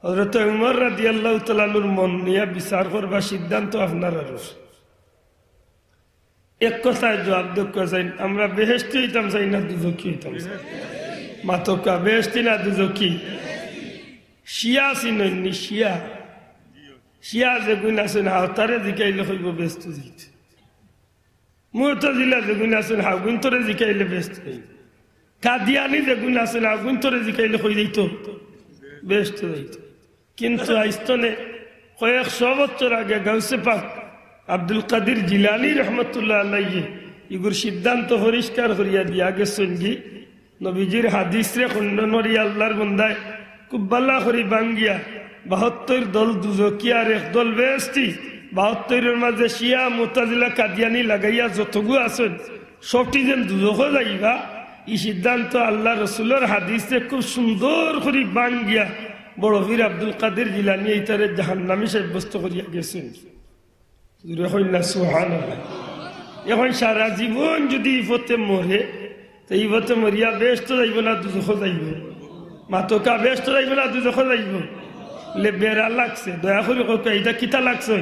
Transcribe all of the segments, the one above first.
হযরত উমর রাদিয়াল্লাহু তাআলা আনহুর মন নিয়ে বিচার করবার সিদ্ধান্ত আপনারা রয়েছে। এক কথায় জবাব দক্ষ চাই, আমরা বেহেশতি হইতাম চাই না দুজকি হইতাম চাই? মাতকা বেহেশতি না দুজকি? শিয়া চিননি? শিয়া শিয়া যেগুন আছেন হাওতারে জিকাইলে হইব ব্যস্ত যাইতে, মুতাজিলা যেগুন আছেন হাগুন তোরে জিকাইলে ব্যস্ত যাইতে, কাদিয়ানি যেগুন আছেন হাগুন তোরে জিকাইলে হই যাইত ব্যস্ত যাইত। কিন্তু আইস্তনে কয়েকশো বছর আগে গাউসে পাক আব্দুল কাদির জিলানী রহমতুল্লাহ আলাইহি ইগুর সিদ্ধান্ত পরিষ্কার করিয়া দিয়া গেছেন কি নবীজির হাদিস রে খণ্ডনরি আল্লাহর বন্দায় খুব বালা করি বাঙ্গিয়া ৭২ দল দুজকি আর এক দল বেহেশতি, ৭২-এর মাঝে শিয়া মুতাজিলা কাদিয়ানি লাগাইয়া যতগু আছেন সবটি যেন দুজখ যাইবা, এই সিদ্ধান্ত আল্লাহ রসুলের হাদিসে খুব সুন্দর করে বাঙ্গিয়া বড় বীর আব্দুল কাদের জিলানী এইটারে জাহান্নামী সাব্যস্ত করিয়া গেছেন। সুবহানাল্লাহ। এখন সারা জীবন যদি ইফতে মরে তো ইফতে মরিয়া বেহেশত যাইব না দুজখ যাইব? মাতকা বেহেশত যাইব না দুজখ যাইব? লে বেড়া লাগছে, দয়া করে কা এটা কিতা লাগছে?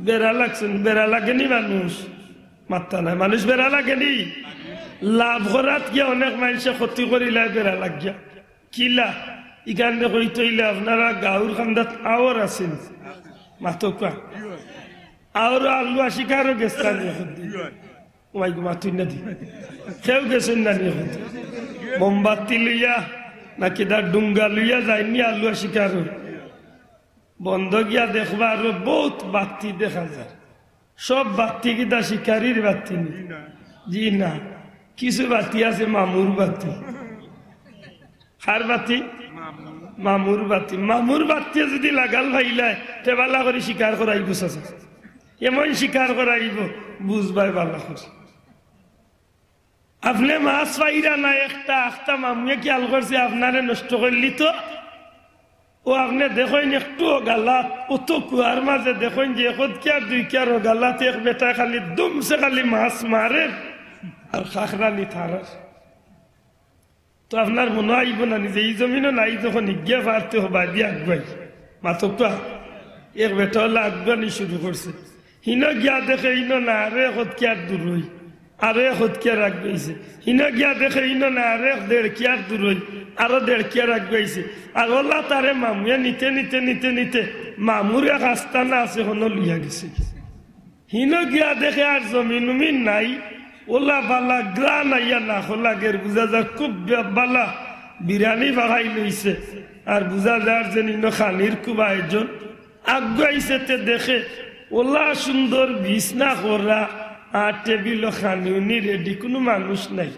বেড়া লাগছে। বেড়া লাগেনি মানুষ? মাত্তা নাই মানুষ বেড়া লাগেনি? লাভ করাত গিয়া অনেক মানুষে ক্ষতি করিলা বেড়া লাগিয়া কিলা ইখানে কইতে হইলে আপনারা গাঁর খান্দাত আওয়ার আছেন মাতকা আওর আলু শিকারও গেছেন মাতুই না দি কেউ গেছেন না নিয়ে মোমবাতি লইয়া নাকি তার ডুঙ্গা লইয়া যায়নি আলু শিকার বন্ধ গিয়া দেখবা আরো বহুত বাতি দেখা যায়। সব বাতি কিতা শিকারির বাতি নি? জি না, কিছু বাতি আছে মামুর বাতি। কার বাতি? মামুর বাতি। মামুর বাতি যদি লাগাল ভাইলায় তেবালা করে শিকার করাইব, এমন শিকার করাইব বুঝবাই বালা করে। আপনি মাছ পাইরা না একটা আখটা মামুয়ে কি আল করছে আপনারে নষ্ট করলি তো ও আপনি দেখেন একটু গালাত অত কুয়ার মাঝে দেখেন যে এক কিয়ার দুই কিয়ার গালাত এক বেটা খালি দুমসে খালি মাছ মারে আর খাখরালি থারার তো আপনার মনে আইব না নিজে এই জমিনও নাই যখন ইজ্ঞা পারতে হবা দিয়ে আগুয়াই মাতকা এক বেটা হলে আগুয়ানি শুরু করছে। হিন গিয়া দেখে হিন না আরে এক কিয়ার দূর হই আরো এক কিয়ার আগুয়াইছে। হিন গিয়া দেখে হিন না আরে ১.৫ কিয়ার দূর হই আরো ১.৫ কিয়ার আগুয়াইছে। আর ওলা তারে মামুয়ে নিতে নিতে নিতে নিতে মামুর এক আস্তানা আছে হনো লইয়া গেছে। হিন গিয়া দেখে আর জমিন উমিন নাই, ওলা বালা গ্রান আইয়া না লাগের বুঝা যায় খুব বালা বিরানি বাগাই লইছে। আর বুঝা যার যে নিন খানির খুব আয়োজন আগুয়াইছে তে দেখে ওলা সুন্দর বিছনা করা আর টেবিল খানিউনি রেডি, কোনো মানুষ নাই।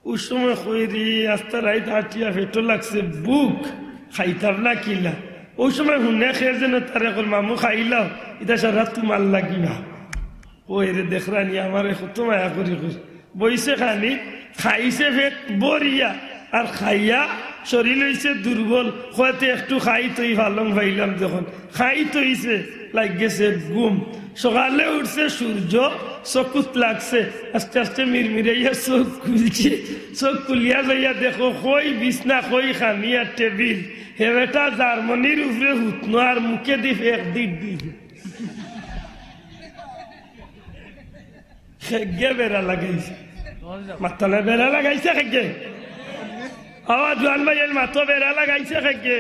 ওই সময় কইরি আস্তা রাইত হাটিয়া ফেটো লাগছে বুক খাইতাম না কিলা। ওই সময় শুনে খেয়ে যেন তারে কল মামু খাইলাও এটা সারা তোমার লাগিবা ওই রে দেখরানি আমার কত মায়া করি বইছে খানি খাইছে ফেট বরিয়া আর খাইয়া শরীর হইছে দুর্বল হয়তো একটু খাই তৈ ভালং ভাইলাম যখন খাই তৈছে লাগ গেছে ঘুম। সকালে উঠছে সূর্য চকুত লাগছে আস্তে আস্তে মিরমিরাইয়া চোখ খুলছে। চোখ খুলিয়া যাইয়া দেখো কই বিছনা কই খানিয়া টেবিল হে বেটা জার্মানির উপরে হুতনো আর মুখে দি ফেক দিক দি খেগে বেড়া লাগাইছে মাথালে বেড়া লাগাইছে খেগে আওয়াজ জোয়ান ভাইয়ের মাথা বেড়া লাগাইছে খেগে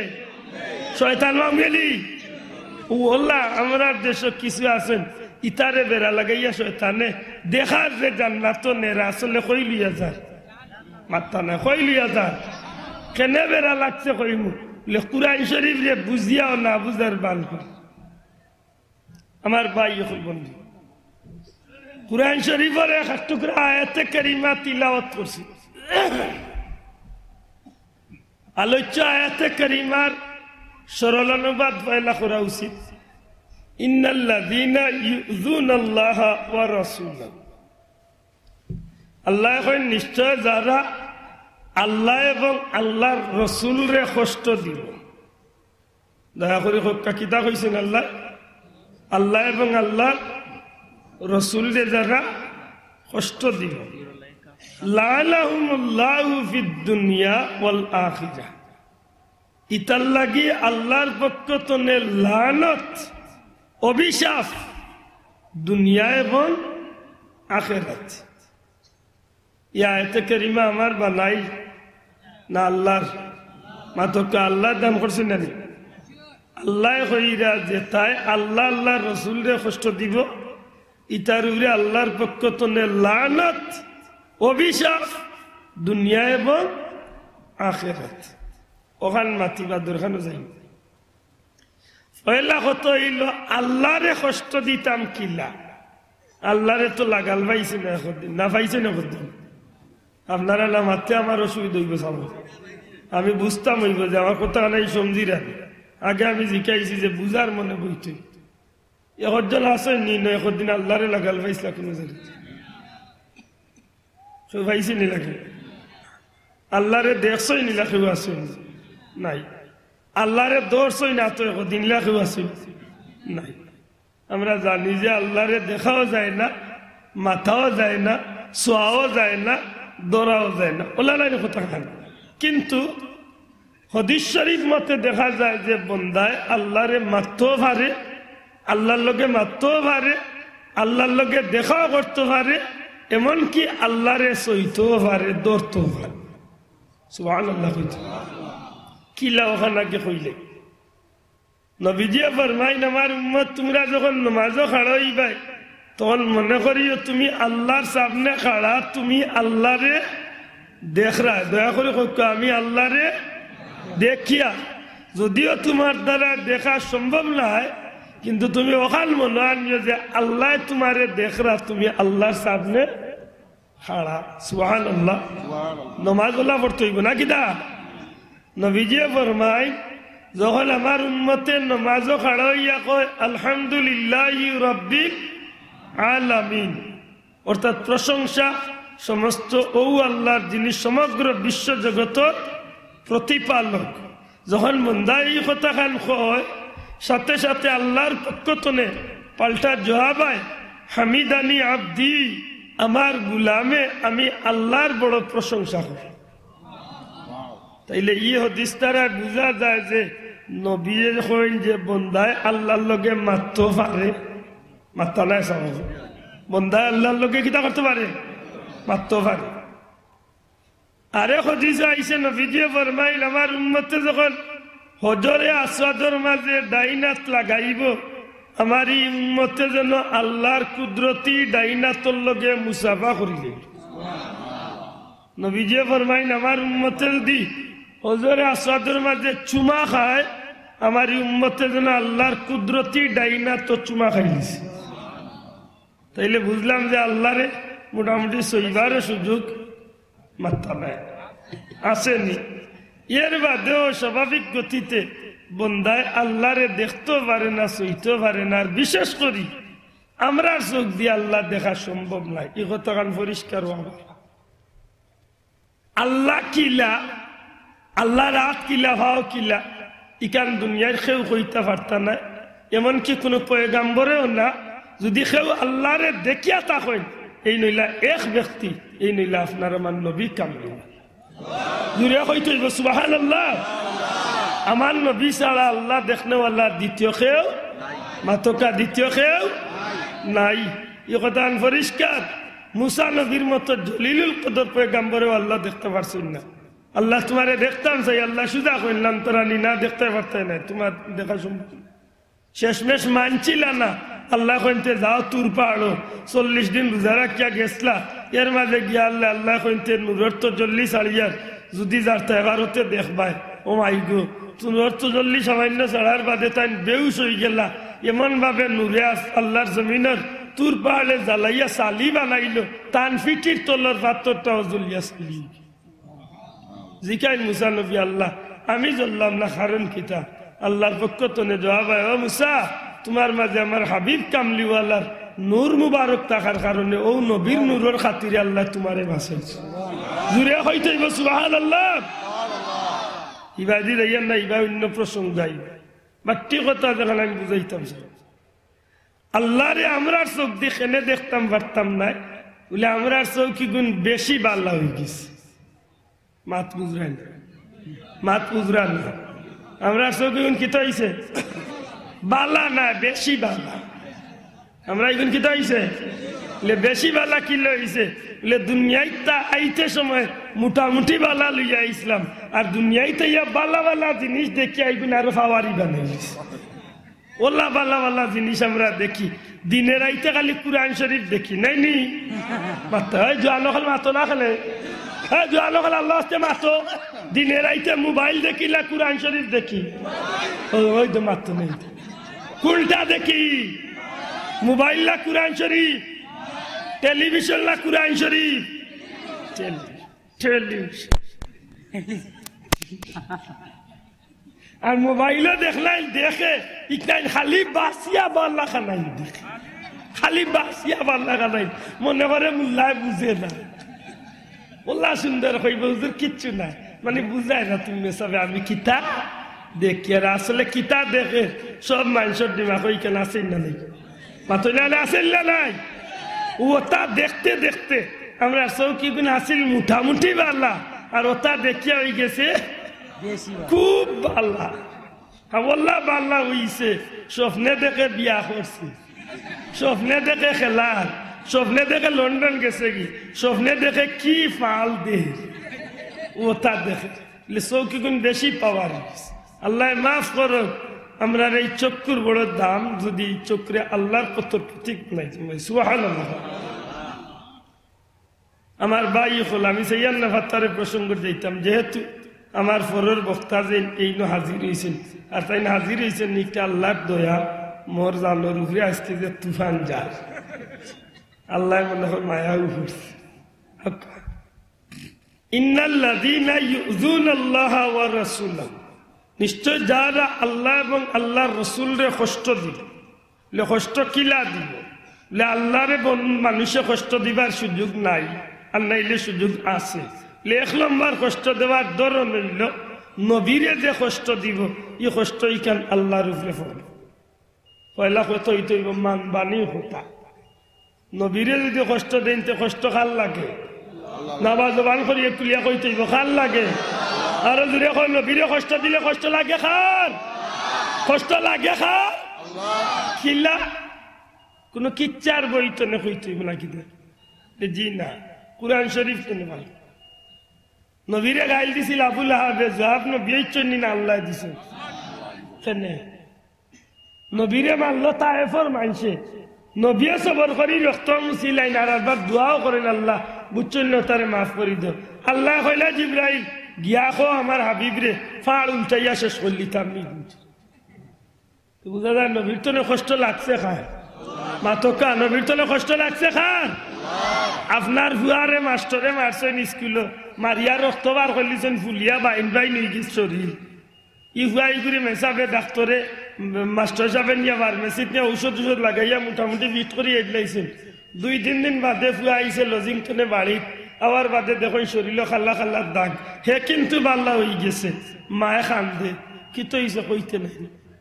শয়তান মামগেলি ওল্লা আমরা দেশ কিছু আছেন ইতারে বেড়া লাগাইয়া শয়তানে দেখার যে জান্নাত নেরা আসলে কই লইয়া যায় মাথা না কই লইয়া যায় কেনে বেড়া লাগছে কইমু কুরআন শরীফ রে বুঝিয়াও না বুঝার বান আমার ভাই এখন বন্ধু কুরআন শরীফের এক টুকরা আয়াতে কারিমা তিলাওয়াত করছি। আলোচ্য আয়াতে কারিমার সরল অনুবাদ পয়লা করা উচিত। ইন্নাল্লাযীনা ইউযুনাল্লাহা ওয়া রাসূলাহু, আল্লাহ কয় নিশ্চয় যারা আল্লাহ এবং আল্লাহর রসুল রে কষ্ট দিব। দয়া করে কিতা কইছেন আল্লাহ? আল্লাহ এবং আল্লাহ রসুল রে যারা কষ্ট দিব লাআনাহুমুল্লাহু ফিদ দুনিয়া ওয়াল আখিরাহ, ইতার লাগি আল্লাহর পক্ষ তনে লানত অভিশাপ দুনিয়া এবং আখিরাত। ইয়া আয়াতে কারিমা আমার বানাই না আল্লাহর? মাতকা আল্লাহ দান করছেন না? আল্লাহ কইরা যে তাই আল্লাহ আল্লাহ রসুলরে কষ্ট দিব, ইতার উপরে আল্লাহর পক্ষ তনে লানত অভিশাপ দুনিয়া এবং আখিরাত। ওখান মাতিবা দরখানো যাই পয়লা কত হইল আল্লাহরে কষ্ট দিতাম কিলা। আল্লাহরে তো লাগাল পাইছে না একদিন, না পাইছে না একদিন। আপনারা না মারতে আমার অসুবিধা হইব, আমি বুঝতাম হইব যে আমার কথা নাই সমঝি রাখি। আগে আমি জিকাইছি যে বুঝার মনে বইতে একজন আসেন নি না একদিন আল্লাহরে লাগাল পাইছিলা কোনো জায়গায় পাইছে নি লাগে? আল্লাহরে দেখছই নি লাখেও আসেন নাই? আল্লাহরে দৌড়ছই না তো একদিন লাখেও আসেন নাই? আমরা জানি যে আল্লাহরে দেখাও যায় না, মাথাও যায় না, শোয়াও যায় না, দৌড়াও যায় না, ওলা লাইনে কথা খান। কিন্তু হাদিস শরীফ মতে দেখা যায় যে বন্দায় আল্লাহরে মারতেও পারে, আল্লাহর লগে মারতেও পারে, আল্লাহর লগে দেখাও করতে পারে, এমনকি আল্লাহরে সইতেও পারে, দৌড়তেও পারে। সুবহানাল্লাহ। কিলা ওখানে আগে কইলে নবীজিয়া ফরমাইন আমার উম্মত তোমরা যখন নামাজও খাড়া হইবাই তখন মনে করিও তুমি আল্লাহর সামনে খাড়া, তুমি আল্লাহরে দেখরা। দয়া করে আমি আল্লাহরে দেখিয়া, যদিও তোমার দ্বারা দেখা সম্ভব নয়, কিন্তু তুমি ওখান মনে আনিও যে আল্লাহ তোমারে দেখরা, তুমি আল্লাহর সামনে খাড়া। সুবহানাল্লাহ। নমাজ ওলা পড়তে হইব না কিনা? নবীজিয়ে ফরমাই যখন আমার উম্মতে নমাজও খাড়া হইয়া কয় আলহামদুলিল্লাহি রাব্বিল আলামিন, অর্থাৎ প্রশংসা সমস্ত ও আল্লাহর যিনি সমগ্র বিশ্ব জগতের প্রতিপালক। যখন মন্দা এই কথা খান কয় সাথে সাথে আল্লাহর পক্ষ তনে পাল্টা জবাব হয় হামিদানি আব্দি, আমার গুলামে আমি আল্লাহর বড় প্রশংসা করি। তাইলে ই হাদিস দ্বারা বোঝা যায় যে নবী কইন যে বন্দায় আল্লাহর লগে মারতে পারে, মারতে নাই সব বন্দায় আল্লাহর লগে কিতা করতে পারে, মারতে পারে। আরে হাদিস আইছে নবীজি ফরমাইল আমার উম্মতে যখন হজরে আসওয়াদের মাঝে ডাইনাত লাগাইব, আমার এই উম্মতে যেন আল্লাহর কুদরতি ডাইনাতর লগে মুসাফা করিলে। নবীজি ফরমাইন আমার উম্মতে যদি হজরে আসওয়াদের মাঝে চুমা খায়, আমার এই উম্মতে যেন আল্লাহর কুদরতি ডাইনাত চুমা খাইলিছে। তাইলে বুঝলাম যে আল্লাহরে মোটামুটি সইবারের সুযোগ মাত্রা নাই, আসেনি। এর বাদেও স্বাভাবিক গতিতে বন্দায় আল্লাহরে দেখতেও পারে না, সইতেও পারে না। আর বিশেষ করি আমরা চোখ দিয়ে আল্লাহ দেখা সম্ভব নাই, এই কথা কান পরিষ্কার। আল্লাহ কিলা, আল্লাহ রাত কিলা, ভাও কিলা, ইকান দুনিয়ার কেউ কইতে পারতা না, এমনকি কোনো পয়গাম্বরেও না। যদি কেউ আল্লাহরে দেখিয়া থাকেন, এই নইলা এক ব্যক্তি, এই নইলা আপনার আমার নবী কামলিওয়ালা। জুড়ে হইতে হইব সুবহানাল্লাহ। আমার নবী ছাড়া আল্লাহ দেখনেওয়ালা দ্বিতীয় কেউ, মাতকা দ্বিতীয় কেউ নাই। এই কথা পরিষ্কার। মুসা নবীর মতো জলিলুল কদর পয়গাম্বরেও আল্লাহ দেখতে পারছেন না। আল্লাহ তোমারে দেখতাম চাই, আল্লাহ সুজা করলাম তোরানি না দেখতে পারতে না, তোমার দেখা সম্ভব। শেষমেশ মানছিল না, আল্লাহ কইতে যাও তুর পাহাড়ো 40 দিন রোজা রাখিয়া গেছলা, এর মাঝে গিয়া আল্লাহ আল্লাহ কইতে নূরের তো জল্লি ছাড়িয়ার যদি যারটা এবারতে দেখবাই। ও মাই গো, নূরের তো জল্লি সামান্য ছাড়ার বাদে তাই বেউস হয়ে গেলা। এমন ভাবে নূরে আল্লাহর জমিনের তুর পাহাড়ে জ্বালাইয়া চালি বানাইল, তান ফিটির তলর পাত্রটাও জ্বলিয়া চালি। জিকাই মুসা নবী আল্লাহ আমি জ্বললাম না, কারণ কিতা? আল্লাহর পক্ষ তনে জবাব হয় ও মুসা, তোমার মাঝে আমার হাবিব কামলিওয়ালার নূর মুবারক থাকার কারণে ও নবীর নূরের খাতিরে আল্লাহ তোমারে বাঁচাইছে। জুড়ে হইতে হইব সুবহানাল্লাহ। ইবাদি যাইয়ান না, ইবা অন্য প্রসঙ্গ যাই বাট্টি কথা যখন আমি বুঝাইতাম আল্লাহরে আমরার চোখ দিয়ে কেনে দেখতাম পারতাম না, বলে আমরার চৌকি গুণ বেশি বাল্লা হয়ে গেছে। মাত বুঝরান, মাত বুঝরান না, আমরা চোখ এখন কিতা হইছে বালা না বেশি বালা আমরা এখন কিতা হইছে বেশি বালা কি লইছে দুনিয়াইতা আইতে সময় মোটামুটি বালা লইয়া ইসলাম আর দুনিয়াইতে ইয়া বালা বালা জিনিস দেখি আইগুন আরো ফাওয়ারি বানাইছে ওলা বালা বালা জিনিস আমরা দেখি দিনের আইতে খালি কুরআন শরীফ দেখি নাই নি মাত্র জোয়ানো খাল মাতো না খালে হ্যাঁ জোয়ানো খাল আল্লাহ আসতে মাতো দিনের আইতে মোবাইল দেখি না কুরআন শরীফ দেখি ওই তো মাত্র নেই কোনটা দেখি মোবাইল না কুরআন শরীফ টেলিভিশন না কুরআন শরীফ টেলিভিশন আর মোবাইলও দেখলাই দেখে ইকনাই খালি বাসিয়া বাল্লা খানাই দেখে খালি বাসিয়া বাল্লা খানাই মনে করে মুল্লায় বুঝে না মোল্লা সুন্দর কইব হুজুর কিচ্ছু নাই মানে বুঝায় না তুমি সবে আমি কিতা দেখি আর আসলে কিতা দেখে সব মানুষের দিমাগ ওইখানে আসেন না নাই মাতলে আসেন না নাই ওটা দেখতে দেখতে আমরা চৌকি গুণ আসিল মুঠামুঠি বাল্লা আর ওটা দেখিয়া হয়ে গেছে খুব বাল্লা বললা বাল্লা হইছে স্বপ্নে দেখে বিয়া করছে স্বপ্নে দেখে খেলার স্বপ্নে দেখে লন্ডন গেছে কি স্বপ্নে দেখে কি ফাল দে ওটা দেখে চৌকি গুণ বেশি পাওয়ার আল্লাহ মাফ করো আমরা এই চক্ষুর বড় দাম যদি চক্রে আল্লাহর কত ঠিক নাই সুবহানাল্লাহ আমার ভাই হল আমি সেইয়ার না ফাত্তারে প্রসঙ্গ যাইতাম যেহেতু আমার ফরের বক্তা যে এই হাজির হয়েছেন আর তাই হাজির হয়েছেন নিকটা আল্লাহর দয়া মোর জানোর উপরে আসতে যে তুফান যায় আল্লাহ মনে হয় মায়া উঠছে ইন্নাল্লাযীনা ইউযুনাল্লাহা ওয়া রাসূলাহু নিশ্চয় যারা আল্লাহ এবং আল্লাহর রসুলরে কষ্ট দিল কষ্ট কিলা দিব আল্লাহরে মানুষে কষ্ট দিবার সুযোগ নাই আর নাইলে সুযোগ আছে এক নম্বর কষ্ট দেওয়ার ধরন হইল নবীরে যে কষ্ট দিব এই কষ্ট ইখান আল্লাহর উপরে পড়ল পয়লা কত হইতে মান বাণী হতা নবীরে যদি কষ্ট দেন তে কষ্ট খাল লাগে নাবা জবান করিয়ে তুলিয়া কইতে খাল লাগে আর যদি এখন নবীরে কষ্ট দিলে কষ্ট লাগে খার কষ্ট লাগে খার খিলা কোনো কিচ্ছার বই তো না কইতে নাকি জি না কুরআন শরীফ তো না নবীরে গাইল দিছিল আবুল আহাবে জবাব নবী চন্নি না আল্লাহ দিছে কেন নবীরে মানলো তায়েফর মানছে নবীয়ে সবর করি রক্ত মুছিলাই না আর বার দোয়াও করেন আল্লাহ বুঝছেন তারে মাফ করি দো আল্লাহ কইলা জিবরাইল গিয়া খো আমার হাবিব রে ফাড় উল্টাইয়া শেষ করলি তামনি বুঝা যায় নবীর তো কষ্ট লাগছে খায় মাতকা নবীর তো কষ্ট লাগছে খান আপনার ভুয়ারে মাস্টরে মারছেন স্কুল মারিয়া রক্ত বার করলিছেন ফুলিয়া বাইন বাই নিয়ে গিয়ে শরীর ইহুয়াই করে মেসাবে ডাক্তরে মাস্টার সাহেব নিয়ে ফার্মেসিত নিয়ে ঔষধ টষধ লাগাইয়া মোটামুটি বিট করে এডলাইছেন 2-3 দিন বাদে ফুয়া আইসে লজিংটনে বাড়িত আবার বাদে দেখুন শরীর খাল্লা খাল্লার দাগ হে কিন্তু বাল্লা হয়ে গেছে মায়ে কান্দে কিতো হয়েছে কইতে নাই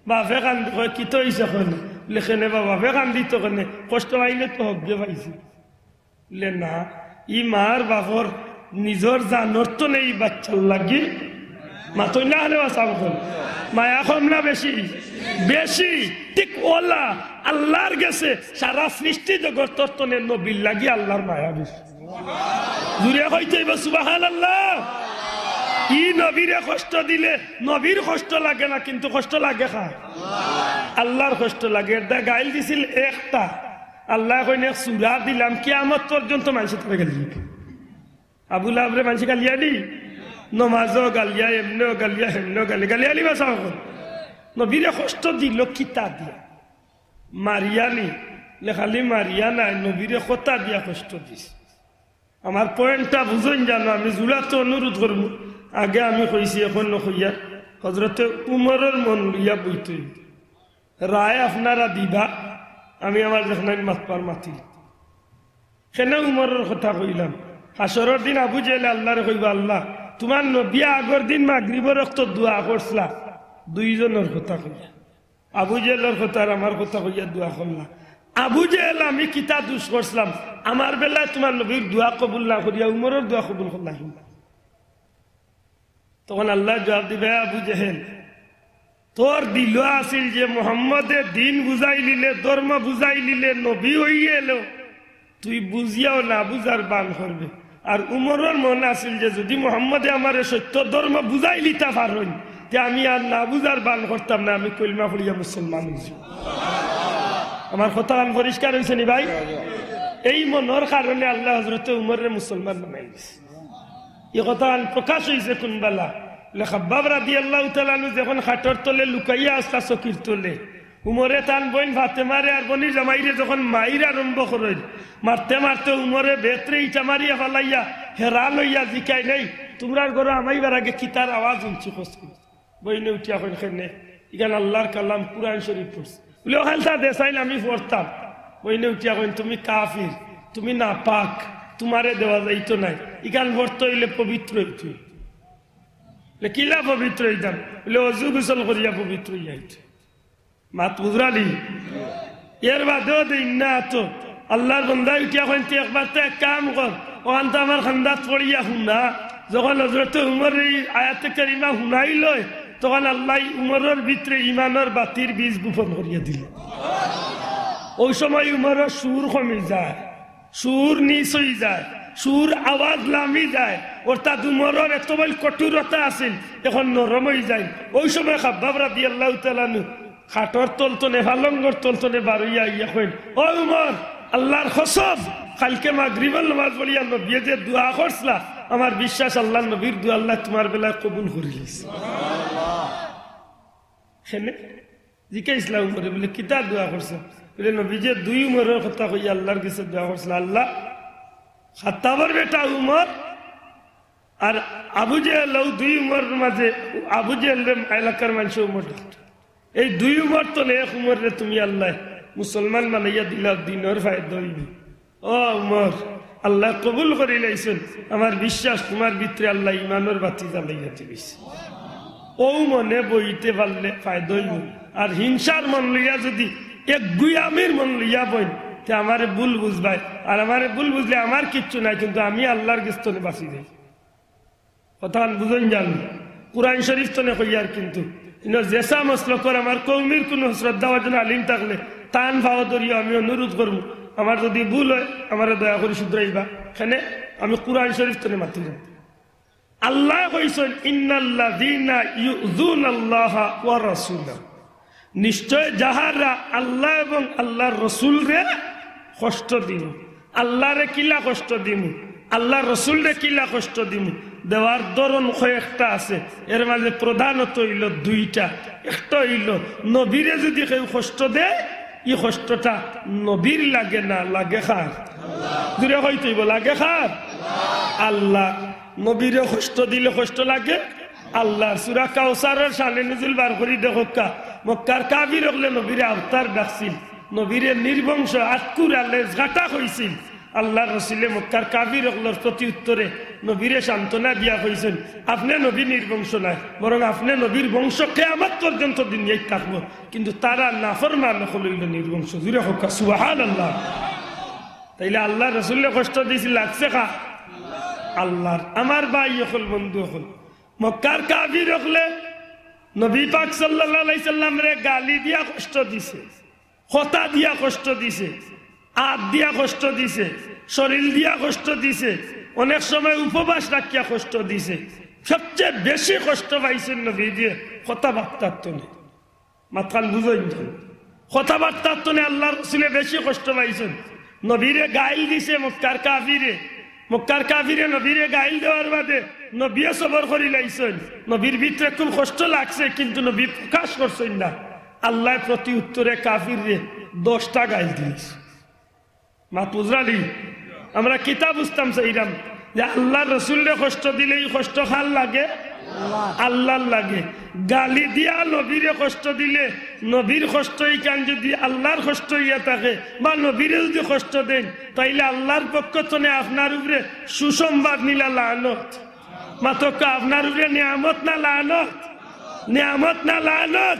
বাপে কান্দি কয় কিতো হয়েছে কনে লেখেনে বা বাপে কান্দিত কনে কষ্ট পাইলে তো হব্বে পাইছে লে না ই মার বাপর নিজর জানর তো নেই বাচ্চার লাগি মাতই না হলে বাঁচাব মায়া কম না বেশি বেশি ঠিক ওলা আল্লাহর গেছে সারা সৃষ্টি জগৎ তনে নবীর লাগি আল্লাহর মায়া বেশি জুড়ে হইতে সুবহানাল্লাহ ই নবীরে কষ্ট দিলে নবীর কষ্ট লাগে না কিন্তু কষ্ট লাগে খা আল্লাহর কষ্ট লাগে এটা গাইল দিছিল একটা আল্লাহ কইনে সূরা দিলাম কিয়ামত পর্যন্ত মানুষ থেকে গেলি আবুল আবরে মানুষ গালিয়া দি নমাজও গালিয়া এমনিও গালিয়া হেমনিও গালি গালিয়ালি বাসা নবীরে কষ্ট দিল কিতা দিয়া মারিয়ানি লেখালি মারিয়া নাই নবীরে কথা দিয়া কষ্ট দিস আমার পয়েন্টটা বুঝুন জানো আমি জুলাতে অনুরোধ করব আগে আমি কইছি এখন নকইয়া হজরতে উমরের মন লইয়া বইতে রায় আপনারা দিবা আমি আমার যখন মাতপার মাতি সেনে উমরের কথা কইলাম হাসরের দিন আবু জেলে আল্লাহরে কইবা আল্লাহ তোমার নবিয়া আগর দিন মাগরিবের রক্ত দোয়া করছিলা দুইজনের কথা কইয়া আবু জেলের কথা আর আমার কথা কইয়া দোয়া করলা আবু জেল আমি কিতা দুষ করছিলাম আমার বেলায় তোমার নবীর দোয়া কবুল না করিয়া উমরের দোয়া কবুল করলাম তখন আল্লাহ জবাব দিবে আবু জেহেল তোর দিল আসিল যে মোহাম্মদে দিন বুঝাই লিলে ধর্ম বুঝাই লিলে নবী হইয়ে এলো তুই বুঝিয়াও না বুঝার বান করবে। আর উমরের মন আসিল যে যদি মোহাম্মদে আমার সত্য ধর্ম বুঝাই লিতা পারেন তে আমি আর না বুঝার বান করতাম না, আমি কলমা পড়িয়া মুসলমান হয়েছি। আমার কথা পরিষ্কার হয়েছে নি ভাই? এই মনের কারণে আল্লাহ হযরতে উমরের মুসলমান বানাই দিয়েছে। এই কথা প্রকাশ হয়েছে কোন বেলা? খাব্বাব রাদিয়াল্লাহু তাআলা আনহু যখন খাটর তলে লুকাইয়া আসলা চকির তলে, উমরে তান বোন ফাতেমারে আর বনি জামাইরে যখন মাইর আরম্ভ করেন, মারতে মারতে উমরে বেতরে ইটা মারিয়া ফেলাইয়া হেরা লইয়া জিকাই নেই তোমরার ঘরে আমাইবার আগে কিতার আওয়াজ উনছি খসকি বইনে উঠিয়া কইন খেনে ইখান আল্লাহর কালাম কুরআন শরীফ পড়ছে বলে ওখানটা দেশাইল আমি পড়তাম। বইনে উঠিয়া কইন তুমি কাফির, তুমি না পাক, তোমারে দেওয়া যাইতো নাই, ইখান পড়তে হইলে পবিত্র হইতো। কিলা পবিত্র হইতাম বলে অজু গোসল করিয়া পবিত্র হইয়াইতো। মাত বুঝরালি এর বাদেও দিন না তো আল্লাহর বন্দা উঠিয়া কইতে একবার তো এক কাম কর ওখান তো আমার খান্দাত পড়িয়া শুনা। যখন হযরত উমর এই আয়াতে কারিমা শুনাই লয় তখন আল্লাহ উমরের ভিতরে ইমানের বাতির বীজ গোপন করিয়া দিল। ওই সময় উমরের সুর কমে যায়, সুর নিচ হয়ে যায়, সুর আওয়াজ নামি যায়। অর্থাৎ উমরের এত বড় কঠোরতা আছিল এখন নরম হয়ে যায়। ওই সময় খাব্বাব রাদিয়াল্লাহু তাআলা আনহু খাটর তলতনে ফালঙ্গর তলতনে বারইয়া ইয়া কইন ও উমর আল্লাহর কসম কালকে মাগরিবের নামাজ পড়িয়া নবী যে দোয়া করছলা আমার বিশ্বাস আল্লাহর নবীর দোয়া আল্লাহ তোমার বেলায় কবুল করিলিস। সুবহানাল্লাহ। হেনে জিকে ইসলাম করে বলে কিতা দোয়া করছে বলে নবী যে দুই উমরের কথা কইয়া আল্লাহর কাছে দোয়া করছলা আল্লাহ খাত্তাবের বেটা উমর আর আবু জেহেল দুই উমর মাঝে আবু জেহেল এলাকার মানুষ উমর এই দুই উমর তো এক উমর রে তুমি আল্লাহ মুসলমান বানাইয়া দিলা দিনের ফায়দা হইবে। ও উমর আল্লাহ কবুল করে লাইছেন আমার বিশ্বাস তোমার ভিতরে আল্লাহ ইমানের বাতি জ্বালাইয়া দিয়েছে। ও মনে বইতে পারলে ফায়দা হইব। আর হিংসার মন লইয়া যদি এক গুয়ামির মন লইয়া বই তে আমারে ভুল বুঝবাই আর আমারে ভুল বুঝলে আমার কিচ্ছু নাই কিন্তু আমি আল্লাহর গেস্তনে বাঁচি যাই। কথা বুঝেন জান কুরআন শরীফ তো না কইয়ার কিন্তু জেসা মসলকর আমার কৌমির কোন শ্রদ্ধা ভাজন আলিম থাকলে তান ভাব ধরিয়া আমি অনুরোধ করবো আমার যদি ভুল হয় আমার দয়া করে শুধরাইবা। এখানে আমি কুরআন শরীফ তো মাতি যাব। আল্লাহ কইছেন ইন্নাল্লাযীনা ইউযুনাল্লাহা ওয়া রাসূলাহু, নিশ্চয় যাহারা আল্লাহ এবং আল্লাহর রাসূল রে কষ্ট দিন। আল্লাহরে কিলা কষ্ট দিন, আল্লাহ রসুল রে কিলা কষ্ট দিন দেওয়ার ধরন কয়েকটা আছে। এর মাঝে প্রধানত হইল দুইটা। একটা হইল নবীরে যদি কেউ কষ্ট দেয় এই কষ্টটা নবীর লাগে না, লাগে খার দূরে হইতেইব লাগে খার আল্লাহ। নবীরে কষ্ট দিলে কষ্ট লাগে আল্লাহ। সূরা কাউসারের শানে নজুল বার করি দেখা মক্কার কাফির হলে নবীরে আওতার ডাকছিল, নবীরে নির্বংশ আটকুরা লেজ গাটা হইছিল। আল্লাহ রসুলে মক্কার কাফির হকলের প্রতি উত্তরে নবীরে সান্ত্বনা দিয়া কইছেন আপনি নবী নির্বংশ নাই, বরং আপনি নবীর বংশ কিয়ামত পর্যন্ত দুনিয়ায় থাকবো, কিন্তু তারা নাফরমান হইল নির্বংশ। জুড়ে হোক সুবহানাল্লাহ। তাইলে আল্লাহ রসুলে কষ্ট দিয়েছিল লাগছে কা আল্লাহর। আমার ভাই হল বন্ধু হল মক্কার কাফির হকলে নবী পাক সাল্লাল্লাহু আলাইহি সাল্লাম রে গালি দিয়া কষ্ট দিছে, কথা দিয়া কষ্ট দিছে, হাত দিয়া কষ্ট দিছে, শরীর দিয়া কষ্ট দিছে, অনেক সময় উপবাস রাখিয়া কষ্ট দিছে। সবচেয়ে বেশি কষ্ট পাইছেন নবী দিয়ে কথাবার্তার তনে। মাথাল বুঝেন কথাবার্তার তনে আল্লাহ রসুলে বেশি কষ্ট পাইছেন। নবীরে গাইল দিছে মক্কার কাফিরে, মক্কার কাফিরে নবীরে গাইল দেওয়ার বাদে নবীও সবর করি লাইছেন। নবীর ভিতরে খুব কষ্ট লাগছে কিন্তু নবী প্রকাশ করছেন না। আল্লাহ প্রতি উত্তরে কাফিরে 10টা গাইল দিয়েছে। মা পুজরালি আমরা কিতাব বুঝতাম চাইলাম যে আল্লাহ রসুলরে কষ্ট দিলে এই কষ্ট খাল লাগে আল্লাহর লাগে। গালি দিয়া নবীরে কষ্ট দিলে নবীর কষ্ট কান যদি আল্লাহর কষ্ট হইয়া থাকে বা নবীরে যদি কষ্ট দেন তাইলে আল্লাহর পক্ষ থেকে আপনার উপরে সুসংবাদ নিলা লানত। মাত্র আপনার উপরে নিয়ামত না লানত, নিয়ামত না লানত।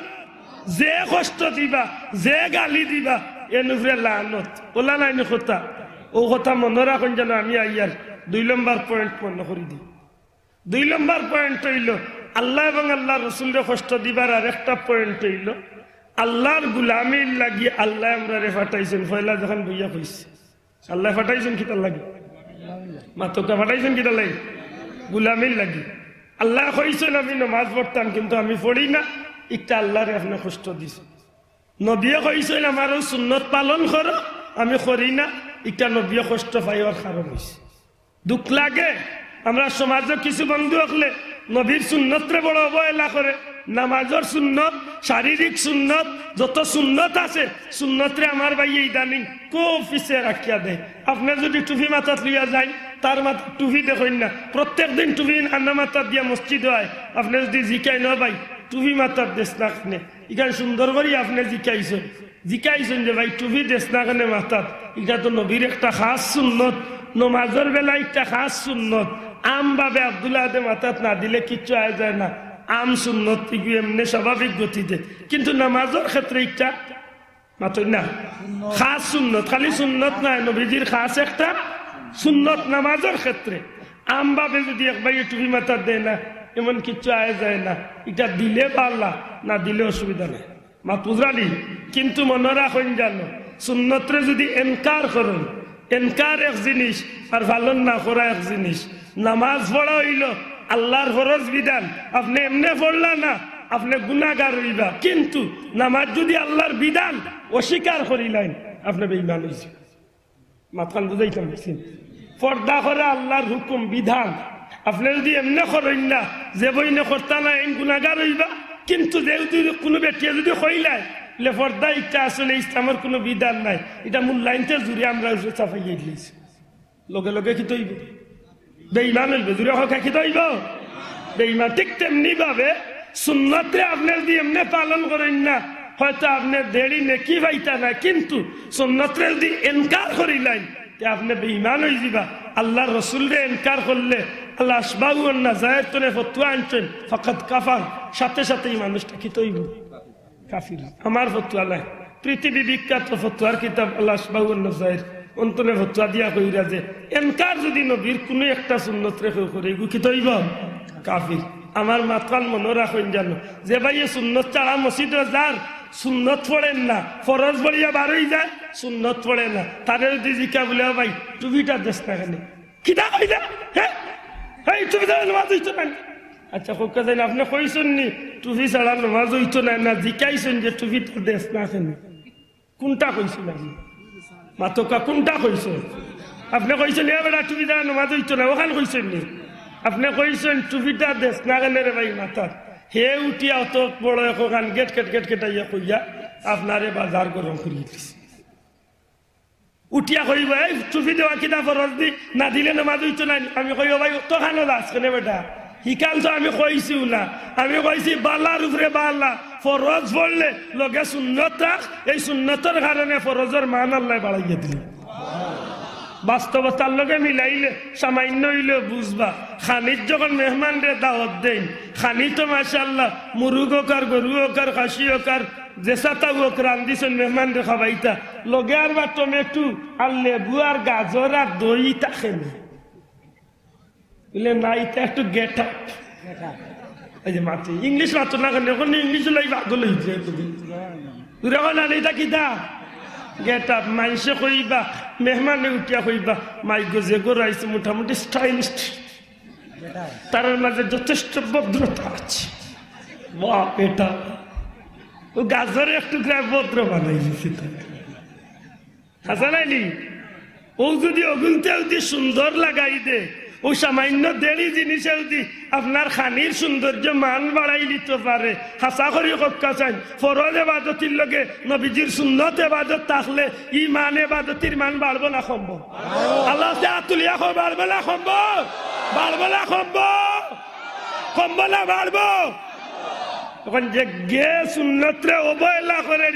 যে কষ্ট দিবা যে গালি দিবা এর উপরে লানত ওলা নাই কথা। ও কথা মনে রাখুন যেন আমি আইয়ার 2 নম্বর পয়েন্ট মনে করি দিই। 2 নম্বর পয়েন্ট হইল আল্লাহ এবং আল্লাহ রসুলরে কষ্ট দিবার আর একটা পয়েন্ট হইল আল্লাহর গুলামির লাগি আল্লাহ আমরা রে ফাটাইছেন ফয়লা যখন বইয়া কইছে আল্লাহ ফাটাইছেন কিতার লাগি মাতকা ফাটাইছেন কিতার লাগি গুলামির লাগি আল্লাহ কইছেন আমি নামাজ পড়তাম কিন্তু আমি পড়ি না একটা আল্লাহরে আপনি কষ্ট দিছে নবীয়ে কইছেন আমারও সুন্নত পালন করো আমি করি না এটা নবীয়ে কষ্ট পাইবার কারণ হইছে দুঃখ লাগে আমরা সমাজে কিছু বন্ধু হলে নবীর সুন্নতরে বড় অবহেলা করে নামাজের সুন্নত শারীরিক সুন্নত যত সুন্নত আছে সুন্নতরে আমার ভাই ইদানিং অফিসে রাখিয়া দেয় আপনি যদি টুপি মাথাত লইয়া যায় তার মাথা টুপি দেখেন না প্রত্যেক দিন টুপি আন্না মাথাত দিয়া মসজিদ হয় আপনি যদি জিকাই না ভাই টুপি মাথার দেশ না খানে এখানে সুন্দর করে আপনি জিকাইছেন যে ভাই টুপি দেশ না খানে মাথাত এটা তো নবীর একটা খাস সুন্নত নমাজের বেলা একটা খাস সুন্নত আম ভাবে আব্দুল্লাহ মাথাত না দিলে কিচ্ছু আয় যায় না আম সুন্নত এমনি স্বাভাবিক গতিতে কিন্তু নামাজের ক্ষেত্রে একটা মাতই না খাস সুন্নত খালি সুন্নত নাই নবীজির খাস একটা সুন্নত নামাজের ক্ষেত্রে আম ভাবে যদি একবার টুপি মাথার দেয় না এমন কিচ্ছু আয় যায় না এটা দিলে পারলা না দিলে অসুবিধা নেই মা পুজরালি কিন্তু মনে রাখেন জানো সুন্নতরে যদি এনকার করেন এনকার এক জিনিস আর ভালো না করা এক জিনিস নামাজ পড়া হইল আল্লাহর ফরজ বিধান আপনি এমনি পড়লা না আপনি গুনাহগার হইবা কিন্তু নামাজ যদি আল্লাহর বিধান অস্বীকার করিলেন আপনি বেঈমান হইছে মাথান বুঝাইতাম পর্দা করা আল্লাহর হুকুম বিধান আপনি যদি এমনি করেন না যে বইনে করতা না এই গুনাহগার হইবা কিন্তু যেহেতু কোনো ব্যক্তি যদি কইলাই পর্দা ইচ্ছা আসলে ইসলামের কোনো বিধান নাই এটা মূল্যায়নতে জুড়ে আমরা চাপাইয়ে দিয়েছি লগে লগে কি তৈব বেঈমান হইব জুড়ে হকা কি তৈব বেঈমান ঠিক তেমনি ভাবে সুন্নতে আপনার দিয়ে এমনি পালন করেন না হয়তো আপনার দেরি নেকি পাইতা না কিন্তু সুন্নতে যদি এনকার করিলেন আপনি বেঈমান হয়ে যাবা আল্লাহ রসুলরে এনকার করলে আল্লাহ আসবাউ না জায়ের তোরে ফতুয়া আনছেন ফকত কাফার সাথে সাথে এই মানুষটা কি তৈব কাফির আমার ফতুয়া নাই পৃথিবী বিখ্যাত ফতুয়ার কিতাব আল্লাহ আসবাউ জায়ের অন্তরে ফতুয়া দিয়া কইরা যে এনকার যদি নবীর কোনো একটা সুন্নত রেখে করে এগু কি তৈব কাফির আমার মাতকান মনে রাখেন জানো যে ভাই এ সুন্নত ছাড়া মসজিদে যার সুন্নত পড়েন না ফরজ বলিয়া বারোই যায় সুন্নত পড়ে না তাদের যদি জিকা বলে ভাই টুপিটা দেশ না কেন কিতা কইলা হ্যাঁ টুপিটা নামাজ হইতো না আচ্ছা কোকা যাই আপনি কইছেন নি টুপি ছাড়া নামাজ হইতো না না জিকাইছেন যে টুপিটা দেশ না কেন কোনটা কইছেন আপনি মাতকা কোনটা কইছেন আপনি কইছেন এ বেটা টুপি ছাড়া নামাজ হইতো না ওখানে কইছেন নি আপনি কইছেন টুপিটা দেশ না কেন রে ভাই মাথা হে উঠিয়া অত বড় এখন গেট কেটাইয়া কইয়া আপনারে বাজার গরম করিয়ে দিছে উঠিয়া কইব এই টুপি দেওয়া কিনা ফরজ দি না দিলে নামাজ হইতো না আমি কইব ভাই তোখানো দাস কেনে বেটা হিকাল তো আমি কইছিও না আমি কইছি বাল্লার উপরে বাল্লা ফরজ পড়লে লগে সুন্নত রাখ এই সুন্নতের কারণে ফরজের মান আল্লাহ বাড়াইয়া দিল বাস্তবতার লগে মিলাইলে সামান্য হইলে বুঝবা খানির যখন মেহমান রে দাওয়াত দেন খানি তো মাশাআল্লাহ মুরুগ হোকার গরু হোকার খাসি হোকার জেসাতা হোক রান্দিছেন মেহমান রে খাবাইতা লগে আর বা টমেটো আর লেবু আর গাজর আর দই থাকেন বলে না এটা একটু গেট আপ এই যে মাতি ইংলিশ মাত্র না কেন এখন ইংলিশ লাই পাগল হয়েছে এখন আর এটা কিতা গেট আপ মানুষে কইবা মেহমানে উঠিয়া কইবা মাই গজে গড়াইছে মোটামুটি স্টাইলিস্ট তার মাঝে যথেষ্ট ভদ্রতা আছে বাহ এটা ও গাজরে একটু ভদ্র বানাইছে হাসান আলী ও যদি অগুনতে যদি সুন্দর লাগাই দে ও সামান্য দেরি জিনিসে যদি আপনার খানির সৌন্দর্য মান বাড়াই দিতে পারে হাসা করি কক্কা চাই ফরজ এবাদতির লগে নবীজির সুন্নত এবাদত থাকলে ই মান এবাদতির মান বাড়বো না সম্ভব আল্লাহ তুলিয়া বাড়বো না সম্ভব বাড়বো না সম্ভব না বাড়বো তখন যে গে সুন্নতরে অবহেলা করে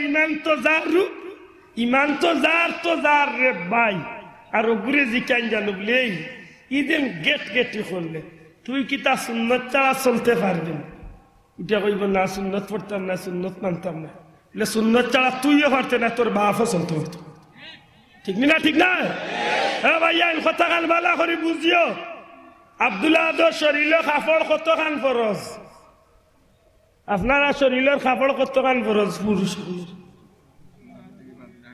ইমান তো যার রে ভাই আর ওগুরে জিকান জানো বলে ইদেন গেটি করলে তুই কি তা সুন্নত ছাড়া চলতে পারবি উঠে কইব না সুন্নত পড়তাম না সুন্নত মানতাম না বলে সুন্নত ছাড়া তুইও পারতে না তোর বাপও চলতে পারতো ঠিক না হ্যাঁ ভাইয়া কথা খান বালা করে বুঝিও আব্দুল্লাহ শরীর কাপড় কত খান ফরজ আপনারা শরীরের কাপড় কতখান ফরজ পুরুষ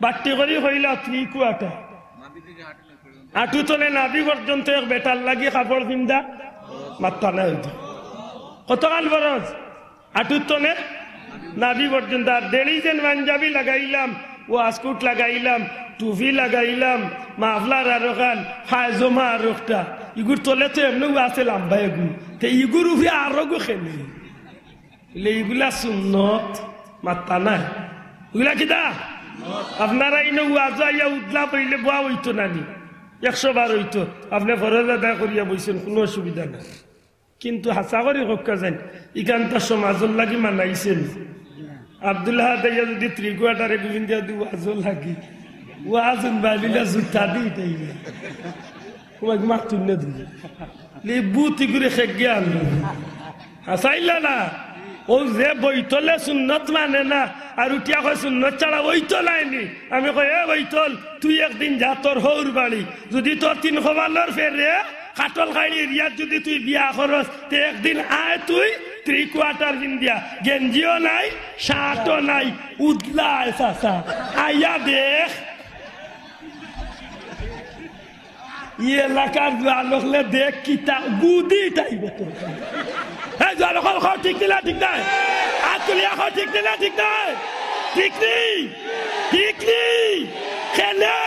বাট্টি করি হইল 3/4 আঁটু তলে নাভি পর্যন্ত এক বেটার লাগি কাপড় পিন্দা মাত্রা না হইত কতখান ফরজ আঁটু তলে নাভি পর্যন্ত। আর দেড়ি যেন পাঞ্জাবি লাগাইলাম ও আস্কুট লাগাইলাম টুপি লাগাইলাম মাফলার আর খান হায়জমা আর একটা ইগুর তলে তো এমনি আছে লাম্বা এগুলো তো ইগুর উঠে আরো গো খেলে এইগুলা সুন্নত মাত্রা নাই ওগুলা কিতা আপনারা ইনো আজাইয়া উদলা পড়লে বোয়া হইতো নানি 100 বার হইতো আপনি ফরজ আদায় করিয়া বইছেন কোনো অসুবিধা নাই। কিন্তু হাসা করি হক্কা যান ইখানটা সমাজর লাগি মানাইছেন আব্দুল্লাহ দাইয়া যদি 3/4 গোবিন্দ দি ওয়াজল লাগি ওয়াজন বালিলা জুতা দি তাইলে তোমাক মাতুন না দিলে লে বুতি করে খেগে আনলো হাসাইলা না ও যে বইতলে সুন্নত মানে না আর উঠিয়া কয় সুন্নত ছাড়া বইতল আইনি আমি কই এ বইতল তুই একদিন যা তোর হৌর বাড়ি যদি তোর 300 বালর ফেরে কাটল খাইলি এরিয়াত যদি তুই বিয়া করস তে একদিন আয় তুই 3/4 পিন্দিয়া গেঞ্জিও নাই শার্টও নাই উদলা এসা আইয়া দেখ ই এলাকার লোকলে দেখ কিতা গুদি টাইব তোর এই যা লোক ঠিক দিলা ঠিক নাই আতুলিয়া ঠিক দিলা ঠিক নাই ঠিক নেই খেলে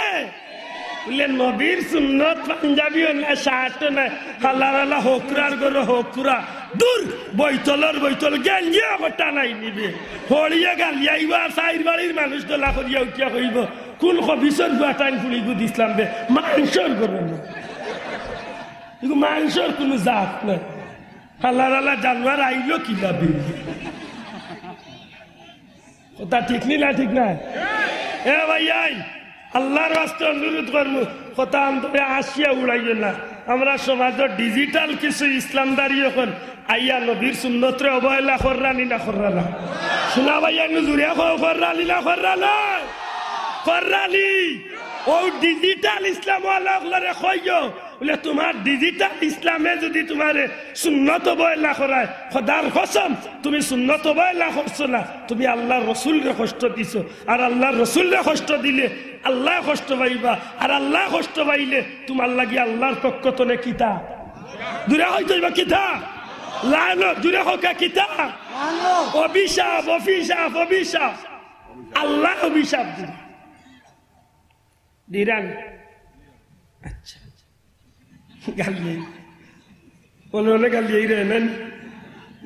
বললেন নবীর সুন্নত পাঞ্জাবিও না শার্ট না হাল্লা হকুরার গরো হকুরা দূর বইতল গেঞ্জিয়া কটা নাই নিবে হলিয়া গালিয়া ইবার সাইর বাড়ির মানুষ দোলা করিয়া উঠিয়া কইব কোন কবিসর বাটাইন ফুলি গুদ ইসলাম বে মাংসর গরো না এগো মাংসর কোনো জাত না হাল্লা জানোয়ার আইলো কি লাভে কথা ঠিক না ঠিক না এ ভাই আল্লাহর রাস্তে অনুরোধ করবো কথা অন্তরে আসিয়া উড়াইও না আমরা সমাজের ডিজিটাল কিছু ইসলামদারি এখন আইয়া নবীর সুন্নতরে অবহেলা কররানি না কররানা শোনা ভাইয়া নুজুরিয়া কররানি না কররানা কররানি ও ডিজিটাল ইসলাম ওয়ালারে কইও বলে তোমার ডিজিটাল ইসলামে যদি তোমার সুন্নত অবহেলা করায় খোদার কসম তুমি সুন্নত অবহেলা করছো না তুমি আল্লাহর রসুলরে কষ্ট দিছো আর আল্লাহর রসুলরে কষ্ট দিলে আল্লাহ কষ্ট পাইবা আর আল্লাহ কষ্ট পাইলে তোমার লাগি আল্লাহর পক্ষ তনে কিতা দূরে হইতে হইবা কিতা লানো দূরে হকা কিতা অভিশাপ আল্লাহ অভিশাপ দিরান আচ্ছা গালিয়াই বলে গালিয়াই রেন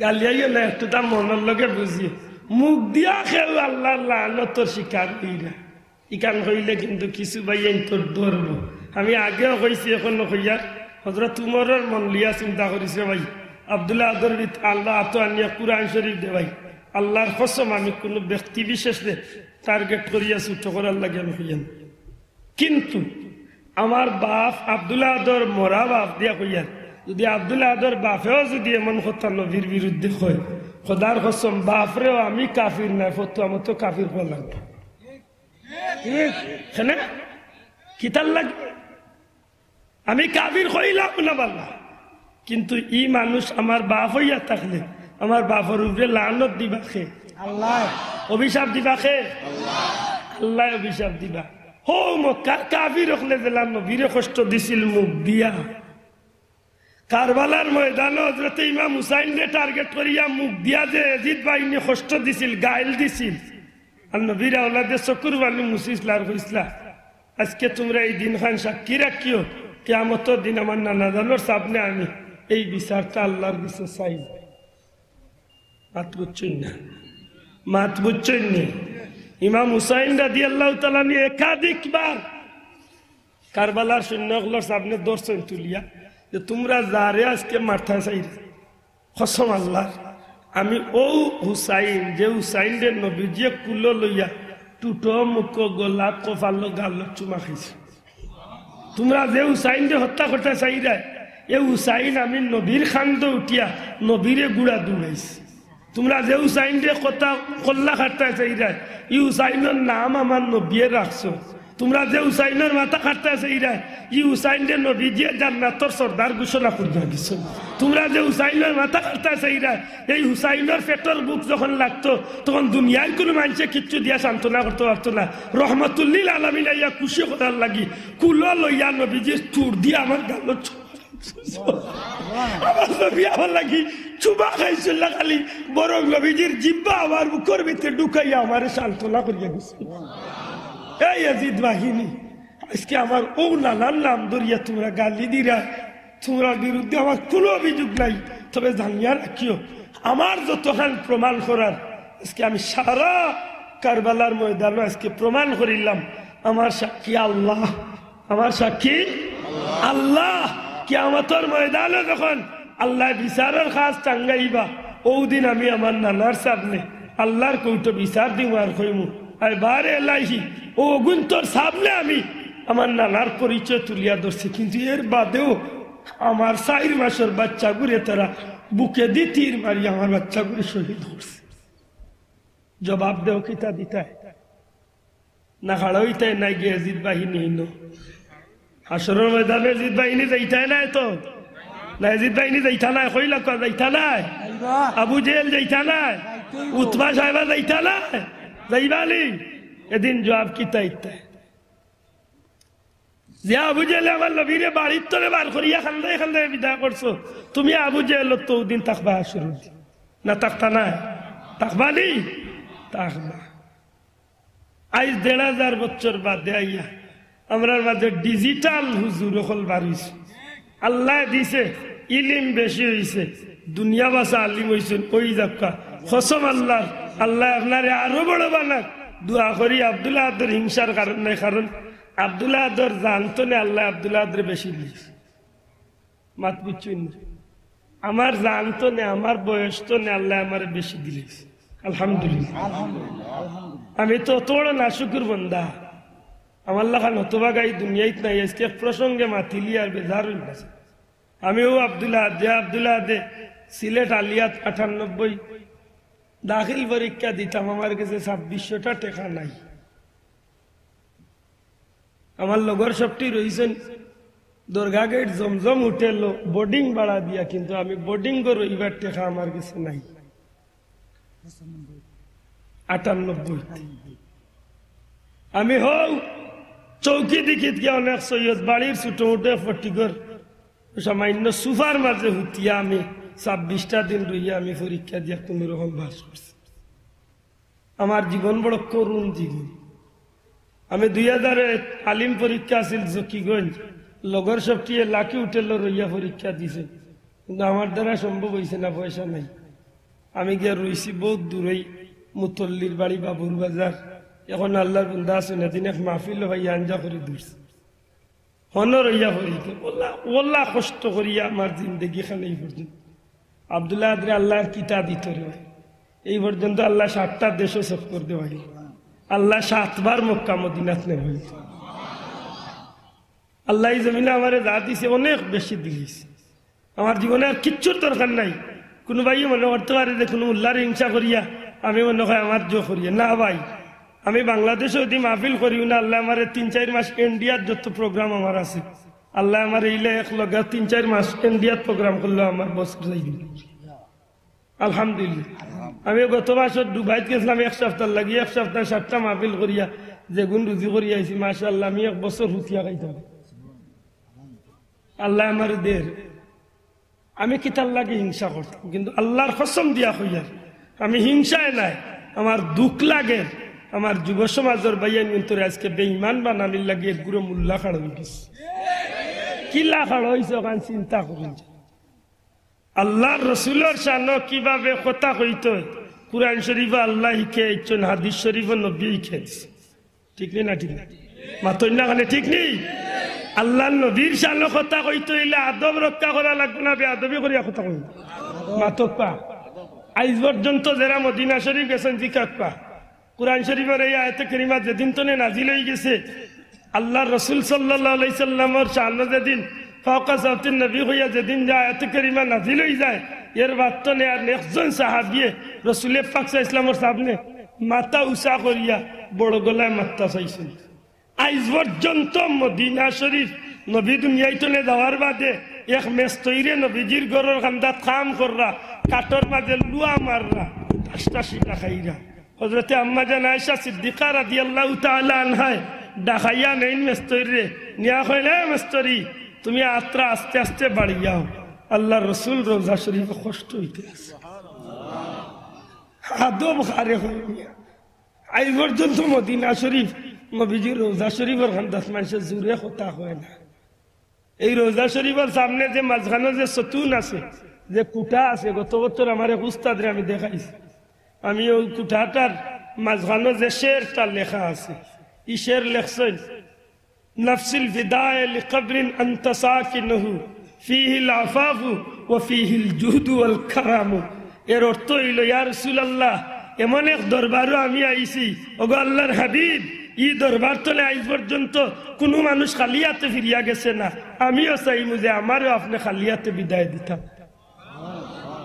গালিয়াই না একটু তার মনের লগে বুঝিয়ে মুখ দিয়া খেল আল্লাহ লানতর শিকার দিরা ইকান হইলে কিন্তু কিছু ভাই তোর ধরব আমি আগেও কইছি এখনো কইয়া হযরত উমরের মন লিয়া চিন্তা করিছে ভাই আব্দুল্লাহ আদর আল্লাহ আতো আনিয়া কুরআন শরীফ দে ভাই আল্লাহর কসম আমি কোনো ব্যক্তি বিশেষে টার্গেট করিয়া ছুট করার লাগে আমি কইয়ান কিন্তু আমার বাপ আব্দুল্লাহ আদর মরা বাপ দিয়া কইয়ান যদি আব্দুল্লাহ আদর বাপেও যদি এমন কথা নবীর বিরুদ্ধে হয় খোদার কসম বাপরেও আমি কাফির নাই ফতো আমার তো কাফির হওয়া লাগবে কিতার লাগে আমি কাফির হইলাম না বাল্লা কিন্তু ই মানুষ আমার বাপ হইয়া থাকলে আমার বাপের উপরে লানত দিবা খে আল্লাহ অভিশাপ দিবা খে আল্লাহ অভিশাপ দিবা হো মক্কা কাফির হলে জেলা নবীরে কষ্ট দিছিল মুখ দিয়া কারবালার ময়দানে হযরত ইমাম হুসাইনরে টার্গেট করিয়া মুখ দিয়া যে ইয়াজিদ বাহিনী কষ্ট দিছিল গাইল দিছিল আর নবীর আওলাদে চকুর বালু মুসিসলার হইসলা আজকে তোমরা এই দিন খান সাক্ষী রাখিও কিয়ামতের দিন আমার নানা জানোর সামনে আমি এই বিচারটা আল্লাহর কাছে চাই মাত বুঝছেন না ইমাম হুসাইন রাদিয়াল্লাহু তাআলা নিয়ে একাধিকবার কারবালার সৈন্যগুলোর সামনে দর্শন তুলিয়া যে তোমরা যারে আজকে মাথা চাই কসম আল্লাহ আমি ও হুসাইন যে হুসাইনের নবীজি কুল লইয়া টুটো মুখ গলা কপাল গাল চুমা খাইছে তোমরা যে হুসাইনকে হত্যা করতে চাইরা এ হুসাইন আমি নবীর খান্দ উঠিয়া নবীরে গুড়া দৌড়াইছি তোমরা যে হুসাইনকে কথা কল্লা খাটতে চাইরা ই হুসাইনের নাম আমার নবীয়ে রাখছো তোমরা যে হুসাইনের মাথা কাটতে আছে ইরা ই হুসাইনরে নবী যে জান্নাতের সর্দার ঘোষণা করিয়া দিছে। তোমরা যে হুসাইনের মাথা কাটতে আছে ইরা এই হুসাইনের পেটের বুক যখন লাগতো তখন দুনিয়ার কোনো মানুষে কিচ্ছু দিয়া সান্ত্বনা করতে পারতো না। রহমতুল্লিল আলামিন ইয়া খুশি করার লাগি কুলো লইয়া নবীজি চুর দিয়ে আমার গাল আমার নবী আমার লাগি চুবা খাইছিল খালি, বরং নবীজির জিব্বা আমার বুকের ভিতরে ঢুকাইয়া আমার সান্ত্বনা করিয়া গেছে। এই ইয়াজিদ বাহিনী আজকে আমার ও নানার নাম ধরিয়া তোমরা গালি দিরা, তোমরা বিরুদ্ধে আমার কোনো অভিযোগ নাই, তবে জানিয়া রাখিও আমার যতখান প্রমাণ করার আজকে আমি সারা কারবালার ময়দানে আজকে প্রমাণ করিলাম। আমার সাক্ষী আল্লাহ, আমার সাক্ষী আল্লাহ। কিয়ামতের ময়দানে যখন আল্লাহ বিচারের খাস টাঙ্গাইবা ওদিন আমি আমার নানার সামনে আল্লাহর কৌটো বিচার দিব আর কইমু আই বারে এলাইহি ও গুন্তর সামনে আমি আমার নানার পরিচয় তুলিয়া ধরছি, কিন্তু এর বাদেও আমার 4 মাসের বাচ্চা ঘুরে তারা বুকে দি তীর মারি আমার বাচ্চা ঘুরে শহীদ করছে। জবাব দেও কিতা দিতায় না হাড়াইতাই নাই গিয়ে জিদ বাহিনী হইল হাসরের ময়দানে জিদ বাহিনী যাইতাই নাই তো না, জিদ বাহিনী যাইতা নাই, কইলা যাইতা নাই, আবু জেল যাইতা নাই, উতবা সাহেবা যাইতা নাই, যাইবালি এদিন জবাব কিতা ইত্যায় যে আবু জেলে আমার নবীরে বাড়ির তলে বার করিয়া খান্দায় খান্দায় বিদায় করছো, তুমি আবু জেল তো দিন থাকবা আসর না থাকতা নাই, থাকবা নি থাকবা। আজ 1500 বছর বাদে আইয়া আমরা মাঝে ডিজিটাল হুজুর হল বাড়িস আল্লাহ দিছে, ইলিম বেশি হয়েছে, দুনিয়া বাসা আলিম হয়েছেন ওই যাক্কা কসম আল্লাহ, আল্লাহ আপনারে আরো বড় বানাক দোয়া করি। আব্দুল্লাহ আদর হিংসার কারণ নাই, কারণ আব্দুল্লাহ আদর জানতো না আল্লাহ আব্দুল্লাহ আদরে বেশি দিয়েছে, মাত বুঝছেন আমার জানতো না আমার বয়স তো না আল্লাহ আমার বেশি দিলেছে। আলহামদুলিল্লাহ, আমি তো তোর না শুকুর বন্দা, আমার লাখান হতবা গাই দুনিয়ায় নাই। আজকে প্রসঙ্গে মাতিলি আর বেজার হয়ে গেছে। আমিও আব্দুল্লাহ দে সিলেট আলিয়াত 98 দাখিল পরীক্ষা দিতাম, আমার কাছে 2600টা টাকা নাই। আমার লগর সবটি রয়েছেন দরগা গেট জমজম হোটেল বোর্ডিং ভাড়া দিয়া, কিন্তু আমি বোর্ডিং করে রইবার টাকা আমার কাছে নাই। 98 আমি হও চৌকি দিকিত গিয়ে অনেক সৈয়দ বাড়ির ছোট মোটে ফটিগর সামান্য সুফার মাঝে হুতিয়া আমি 26টা দিন রইয়া আমি পরীক্ষা দিয়া কোন রকম বাস করছি। আমার জীবন বড় করুণ জীবন। আমি 2000-এ আলিম পরীক্ষা আছিল জকিগঞ্জ, লগর সবটি লাকি হোটেল রইয়া পরীক্ষা দিছে, কিন্তু আমার দ্বারা সম্ভব হয়েছে না, পয়সা নাই। আমি গিয়া রইছি বহুত দূরেই মুতল্লির বাড়ি বাবুর বাজার। এখন আল্লাহর বন্দা আছে না দিন এক মাহফিল ভাই আঞ্জা করে দূরছে হন রইয়া পরীক্ষা ওল্লা কষ্ট করিয়া আমার জিন্দগি খানে এই পর্যন্ত। আব্দুল্লাহ আদরে আল্লাহর কিতাব ভিতরে এই পর্যন্ত আল্লাহ 7টা দেশও সফর দেওয়াই, আল্লাহ 7 বার মক্কা মদিনাত নেই। আল্লাহ এই জমিনে আমার যা দিছে অনেক বেশি দিয়েছে, আমার জীবনে আর কিচ্ছুর দরকার নাই। কোনো ভাই মনে করতে পারে যে কোনো উল্লার হিংসা করিয়া আমি মনে হয় আমার জো করিয়া না ভাই, আমি বাংলাদেশে যদি মাহফিল করিও না, আল্লাহ আমার 3-4 মাস ইন্ডিয়ার যত প্রোগ্রাম আমার আছে, আল্লাহ আমার এইলে এক লগে 3-4 মাস ইন্ডিয়ার প্রোগ্রাম করলে আমার বছর যাইবে। আলহামদুলিল্লাহ, আমি গত মাসে দুবাইত গেছিলাম 1 সপ্তাহ লাগি, 1 সপ্তাহ 7টা মাহফিল করিয়া যেগুন রুজি করিয়া আইছি, মাশাআল্লাহ আমি 1 বছর হুতিয়া খাইতাম। আল্লাহ আমার দের আমি কিতার লাগে হিংসা করতাম, কিন্তু আল্লাহর কসম দিয়া হইয়ার আমি হিংসায় নাই, আমার দুঃখ লাগে আমার যুব সমাজের বাইয়ান কিন্তু আজকে বেঈমান বানানির লাগে গুরু মুল্লা খাড় হয়ে গেছে। কিলা খাড় হয়েছে ওখান চিন্তা করুন। আল্লাহর রসুলের শানো কিভাবে কথা কইতে, কুরআন শরীফ আল্লাহ শিখে ইচ্ছেন, হাদিস শরীফ নবী শিখে দিছে, ঠিক নেই না? ঠিক না মাতই না কানে ঠিক নেই? আল্লাহ নবীর শানো কথা কইতে হইলে আদব রক্ষা করা লাগবে না, বেআদবি করিয়া কথা কইব মাতক পা। আজ পর্যন্ত যারা মদিনা শরীফ গেছেন জিকাত পা, কুরআন শরীফের এই আয়াতে কারিমা যেদিন তনে নাজিল হয়ে গেছে, আল্লাহ রসুল সাল্লাল্লাহু আলাইহি সাল্লামের শানে যেদিন ফাওকা সাউতিন নবী হইয়া যেদিন যে আয়াতে কারিমা নাজিল হয়ে যায়, এর বাদ তনে আর একজন সাহাবিয়ে রসুল পাক সাল্লাল্লাহু আলাইহি সাল্লামের সামনে মাথা উঁচা করিয়া বড় গলায় মাথা চাইছেন। আইজ পর্যন্ত মদিনা শরীফ নবী দুনিয়ায় চলে যাওয়ার বাদে এক মেস তৈরি নবীজির গরুর খান্দাত কাম কররা কাঠর মাঝে লুয়া মাররা 10টা সিটা খাইরা হযরতে আম্মা জান আয়েশা সিদ্দিকা রাদিয়াল্লাহু তাআলা আনহা ডাকাইয়া নেন মেস তৈরি নিয়া কইলে মেস তৈরি তুমি আত্রা আস্তে আস্তে বাড়ি যাও আল্লাহ রসুল রোজা শরীফে কষ্ট হইতে আছে আদব খারে হইয়া আজ পর্যন্ত মদিনা শরীফ নবীজির রোজা শরীফের খান্দাত মানুষের জোরে কথা হয় না এই রোজা শরীফের সামনে যে মাঝখানে যে সতুন আছে যে কুটা আছে গত বছর আমার এক উস্তাদরে আমি দেখাইছি আমি ওই কুটাটার মাঝখানে যে শেরটা লেখা আছে এই শের লেখছেন নফসিল বিদায় লিকবরিন আনত সাকিনহু ফিহিল আফাফু ওয়া ফিহিল জুহদু ওয়াল কারামু এর অর্থ হইল ইয়া রাসূলুল্লাহ এমন এক দরবারও আমি আইছি ওগো আল্লাহর হাবিব এই দরবার তলে আজ পর্যন্ত কোনো মানুষ খালিয়াতে ফিরিয়া গেছে না আমিও চাইমু যে আমারও আপনি খালিয়াতে বিদায় দিতাম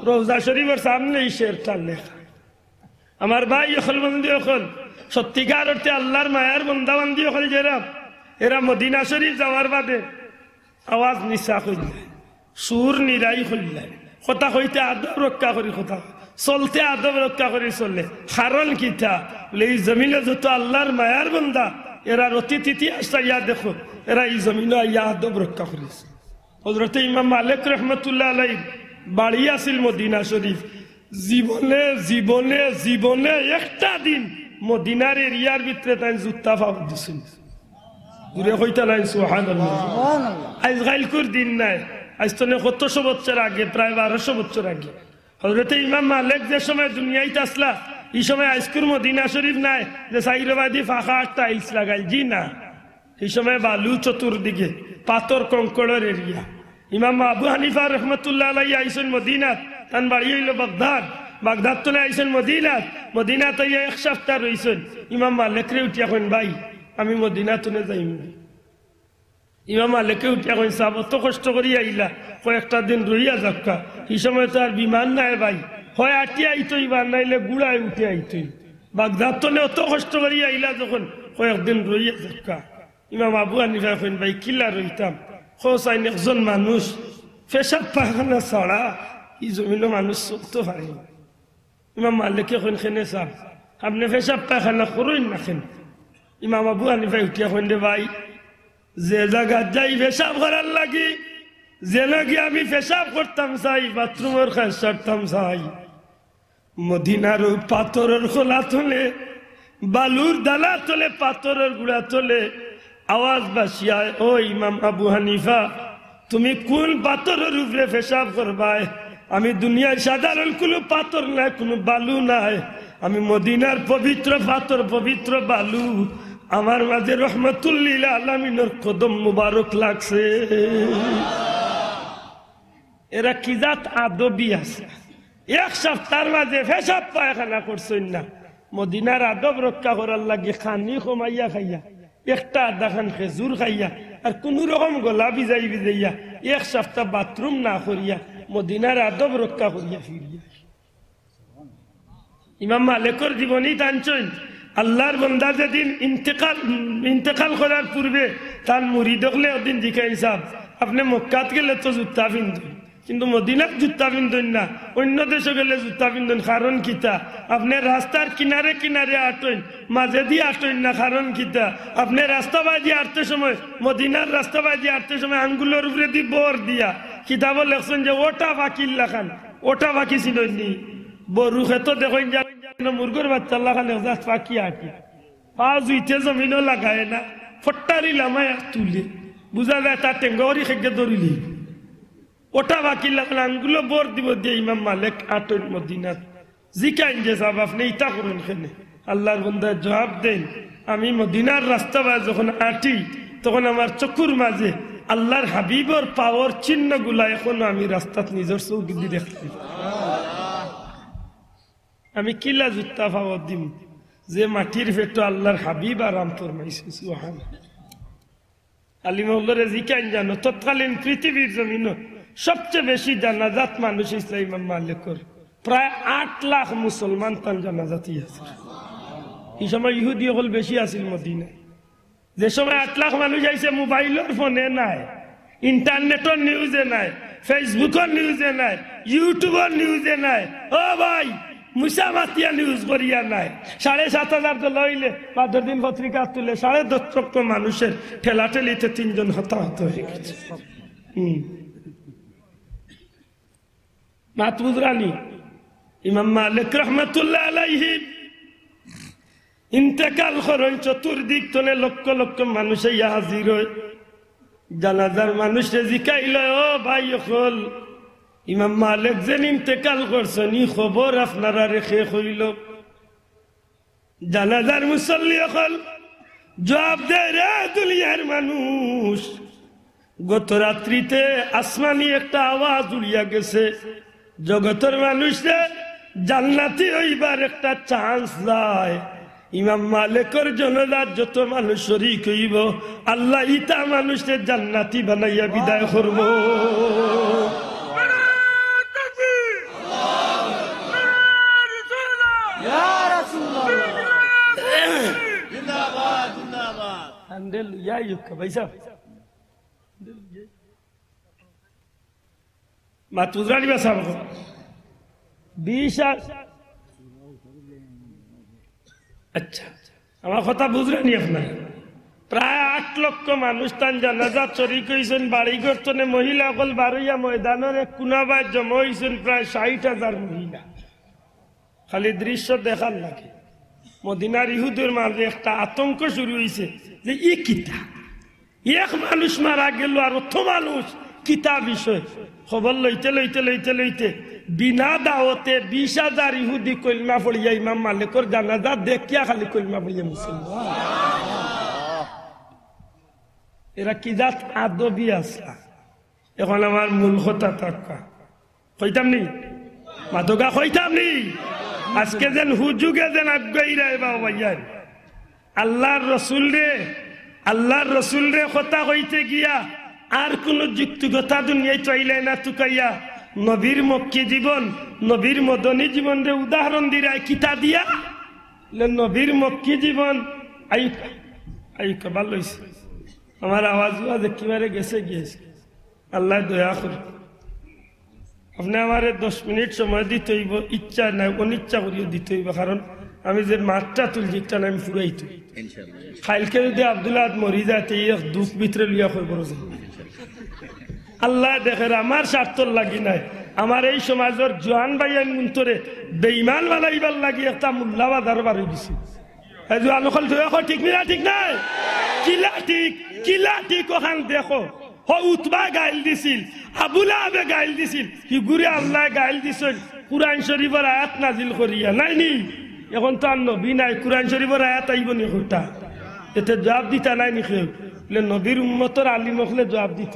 রোজা শরীফের সামনে এই শেরটা লেখা আমার ভাই অকল বন্দি অকল সত্যিকার অর্থে আল্লাহর মায়ার বন্দাবান্দি অকল যেরা এরা মদিনা শরীফ যাওয়ার বাদে আওয়াজ নিশা কইলে সুর নিরাই কইলে কথা কইতে আদব রক্ষা করি কথা চলতে আদব রক্ষা করে চলে কারণ কিতা এই জমিনে যত আল্লাহর মায়ার বন্দা এরা অতিথি আসা ইয়া দেখো এরা এই জমিনে ইয়া আদব রক্ষা করেছে হযরত ইমাম মালিক রহমতুল্লাহ আলাইহি বাড়ি আসিল মদিনা শরীফ জীবনে জীবনে জীবনে একটা দিন মদিনার এরিয়ার ভিতরে তাই জুতা পাব দিছিল ঘুরে কইতা নাই সুবহানাল্লাহ আজ গাইলকুর দিন নাই আজ তো কতশো বছর আগে প্রায় 1200 বছর আগে হযরত ইমাম মালিক যে সময় দুনিয়াতে আসলা এই সময় আইসকুর মদিনা শরীফ নাই যে সাইরবাদী ফাঁকা টাইলস লাগাইল জি না এই সময় বালু চতুর্দিকে পাথর কঙ্কড়ের এরিয়া ইমাম আবু হানিফা রহমতুল্লাহ আলাইহি আইসেন মদিনাত তান বাড়ি হইল বাগদাদ তো আইসেন মদিনাত এক সপ্তাহ রইছেন ইমাম মালিকরে উঠিয়া কইন ভাই আমি মদিনা তুলে যাইম ইমাম মালিকে উঠিয়া কইন সাহেব অত কষ্ট করি আইলা কয়েকটা দিন রইয়া যাক্কা এই সময় তো আর বিমান নাই ভাই হয় আটি আইতই বা নাইলে গুড়ায় উঠে আইতই বাগদাদ তোলে অত কষ্ট করি আইলা যখন কয়েকদিন রইয়া যাক্কা ইমাম আবু হানিফা কইন ভাই কিলা রইতাম খোসাইন একজন মানুষ পেশাব পায়খানা ছাড়া এই জমিনে মানুষ চলতে পারে ইমাম মালিকে কইন খেনে সাহেব আপনি পেশাব পায়খানা করুন না খেন ইমাম আবু হানিফা উঠিয়া কইন রে ভাই যে জায়গা যাই পেশাব করার লাগি যে নাকি আমি পেশাব করতাম চাই বাথরুমের কাজ সারতাম চাই মদিনার পাথরের খোলা তোলে বালুর দালা তোলে পাথরের গুড়া তোলে আওয়াজ বাসিয়ায় ও ইমাম আবু হানিফা তুমি কোন পাথরের উপরে পেশাব করবাই আমি দুনিয়ায় সাধারণ কোনো পাথর নাই কোনো বালু নাই আমি মদিনার পবিত্র পাথর পবিত্র বালু আমার মাঝে রহমতুল্লিল আলামিনের কদম মুবারক লাগছে এরা কি জাত আদবি আছে এক সপ্তাহের মাঝে পেশাব পায়খানা করছেন না মদিনার আদব রক্ষা করার লাগে খানি কমাইয়া খাইয়া একটা আধা খান খেজুর খাইয়া আর কোন রকম গলা ভিজাইয়া এক সপ্তাহ বাথরুম না করিয়া মদিনার আদব রক্ষা করিয়া ফিরিয়া ইমাম মালিকের জীবনী টানছেন আল্লাহর বন্দা যেদিন ইন্তেকাল করার পূর্বে তার মুরিদ হলে ওদিন জিজ্ঞাসা হিসাব আপনি মক্কাত গেলে তো জুতা পিন্ধুন কিন্তু মদিনার জুতা পিন্ধুন না অন্য দেশে গেলে জুতা পিন্ধুন কারণ কিতা আপনি রাস্তার কিনারে কিনারে আটইন মাঝে দিয়ে আটইন না কারণ কিতা আপনি রাস্তা বাজি আটতে সময় মদিনার রাস্তা বাজি আটতে সময় আঙ্গুলের উপরে দিয়ে বর দিয়া কিতাব লেখছেন যে ওটা বাকি লাখান ওটা বাকি ছিল নি বরু খেতো দেখেন মুরগর বাচ্চা লাগান পাখি আঁকি পা জুইতে জমিনও লাগায় না ফট্টারি লামায় তুলে বুঝা যায় তার টেঙ্গরি খেগে ধরিলি ওটা বাকি লাগান আনগুলো বর দিব দিয়ে ইমাম মালিক আটন মদিনাত জিকাইন যে সাহেব আপনি ইটা করুন খেনে আল্লাহর বন্দায় জবাব দেন আমি মদিনার রাস্তা বাই যখন আঁটি তখন আমার চকুর মাঝে আল্লাহর হাবিবর পাওয়ার চিহ্ন গুলা এখনো আমি রাস্তাত নিজের চৌক দিয়ে দেখতে আমি কিলা জুতা পাওয়ার দিম যে মাটির ভেটো আল্লাহর হাবিব আরাম ফরমাইছে সুবহানাল্লাহ আলিমউল্লাহরে জিকাইন জানো তৎকালীন পৃথিবীর জমিন সবচেয়ে বেশি জানাজাত মানুষ ইসলাম ইমাম মালিকের প্রায় 8 লাখ মুসলমান তার জানাজাতি আছে এই সময় ইহুদি হল বেশি আছিল মদিনায় যে সময় 8 লাখ মানুষ আইছে মোবাইলের ফোনে নাই, ইন্টারনেটের নিউজে নাই, ফেসবুকের নিউজে নাই, ইউটিউবের নিউজে নাই। ও ভাই মুসা মাতিয়া নিউজ করিয়া নাই। 7,500 তো লইলে বা দিন পত্রিকা তুলে 10.5 লক্ষ মানুষের ঠেলাঠেলিতে 3 জন হতাহত হয়ে গেছে। মাহফুজ রানী ইমাম মালিক রহমতুল্লাহ আলাইহি ইন্তেকাল করেন, চতুর্দিক তলে লক্ষ লক্ষ মানুষ হাজির হয়। জানাজার মানুষে জিকাইল, ও ভাই হল ইমাম মালিক যেন ইন্তেকাল করছেন ই খবর আপনারা রেখে হইল। জানাজার মুসল্লি হল জবাব দেয়, রে দুনিয়ার মানুষ, গত রাত্রিতে আসমানি একটা আওয়াজ উড়িয়া গেছে, জগতের মানুষে জান্নাতি হইবার একটা চান্স যায়। ইমাম মালিকের জনজাত যত মানুষ শরীক হইব, আল্লাহ ইতা মানুষের জান্নাতি বানাইয়া বিদায় করব। মাতুজরানি বাসা 20। আচ্ছা আমার কথা বুঝলেনি আপনার? প্রায় 8 লক্ষ মানুষ তান জানাজাত শরীক হয়েছেন। বাড়ি করতনে মহিলা অকল বারইয়া ময়দানের এক কুনাবায় জমা হয়েছেন প্রায় 60,000 মহিলা। খালি দৃশ্য দেখার লাগে। মদিনার ইহুদের মাঝে একটা আতঙ্ক শুরু হয়েছে যে ই কিতা, এক মানুষ মারা গেল আর অর্থ মানুষ কিতা বিষয়। খবর লইতে লইতে লইতে লইতে বিনা দাওয়াতে 20,000 ইহুদি কলমা পড়িয়া ইমাম মালিকের জানাজা দেখিয়া খালি কলমা পড়িয়া মুসলমান। এরা কি জাত আদবি আসা। এখন আমার মূল কথা থাকা কইতাম নি মাদকা কইতাম নি। আজকে যেন হুজুগে যেন আগাইরা ভাইয়ার আল্লাহর রসুল রে কথা কইতে গিয়া আর কোন যুক্তিকতা দুনিয়ায় চাইলে না তুকাইয়া নবীর মক্কি জীবন, নবীর মদনী জীবন রে উদাহরণ দিরায় কিতা দিয়া নবীর মক্কি জীবন। আইকা ভালো হয়েছে। আমার আওয়াজ একেবারে গেছে গিয়েছে। আল্লাহ দয়া করে আপনি আমার 10 মিনিট সময় দিতে হইব। ইচ্ছা নাই অনিচ্ছা করিও দিতে হইব, কারণ আমি যে মাঠটা তুলছি একটা আমি ফুরাইতো খাইলকে যদি আব্দুল্লাহ মরি যাতে দুঃখ ভিতরে লিয়া হয়ে বড় যায়। আল্লাহ দেখে আমার স্বার্থর লাগি নাই, আমার এই সমাজের জোয়ান ভাইয়ান মুন্তরে বেইমান বানাইবার লাগি একটা মোল্লাবাদার বার হয়ে গেছি। ঠিক না ঠিক নাই? কিলা ঠিক ওখান দেখো। উতবা গাইল দিছিল, আবুলা আবে গাইল দিছিল, হিগুরে আল্লাহ গাইল দিছিল কুরআন শরীফের আয়াত নাজিল করিয়া নাই নি। এখন তো আর নবী নাই, কুরআন শরীফের আয়াত আইব নি হইতা এতে জবাব দিতা নাই নি কেউ। নবীর উম্মতের আলিম হলে জবাব দিত।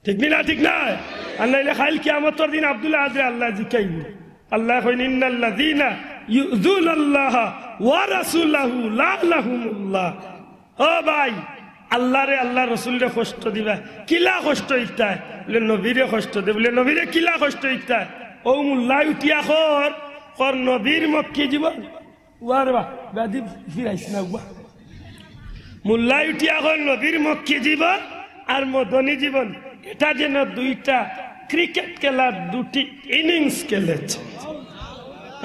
ঠিক না ঠিক নাই? আল্লাহ খাইল কিয়ামতের দিন আব্দুল্লাহ আজরে আল্লাহ জিকাইব। আল্লাহ কইন ইন্নাল্লাযীনা ইউযুনাল্লাহা ওয়া রাসূলাহু লাহুমুল্লাহ। ও ভাই আল্লাহরে আল্লাহ রসুলরে কষ্ট দিবা, কিলা কষ্ট ইত্যায় বলে নবীরে কষ্ট দে, বলে নবীরে কিলা কষ্ট ইত্যায়। ও মুল্লাই উঠিয়া কর নবীর মক্কি জীবন ওয়ারবা ব্যাধি ফিরাইস না উয়া। মুল্লাই উঠিয়া কর নবীর মক্কি জীবন আর মদনী জীবন, এটা যেন দুইটা ক্রিকেট খেলার 2টি ইনিংস খেলেছে।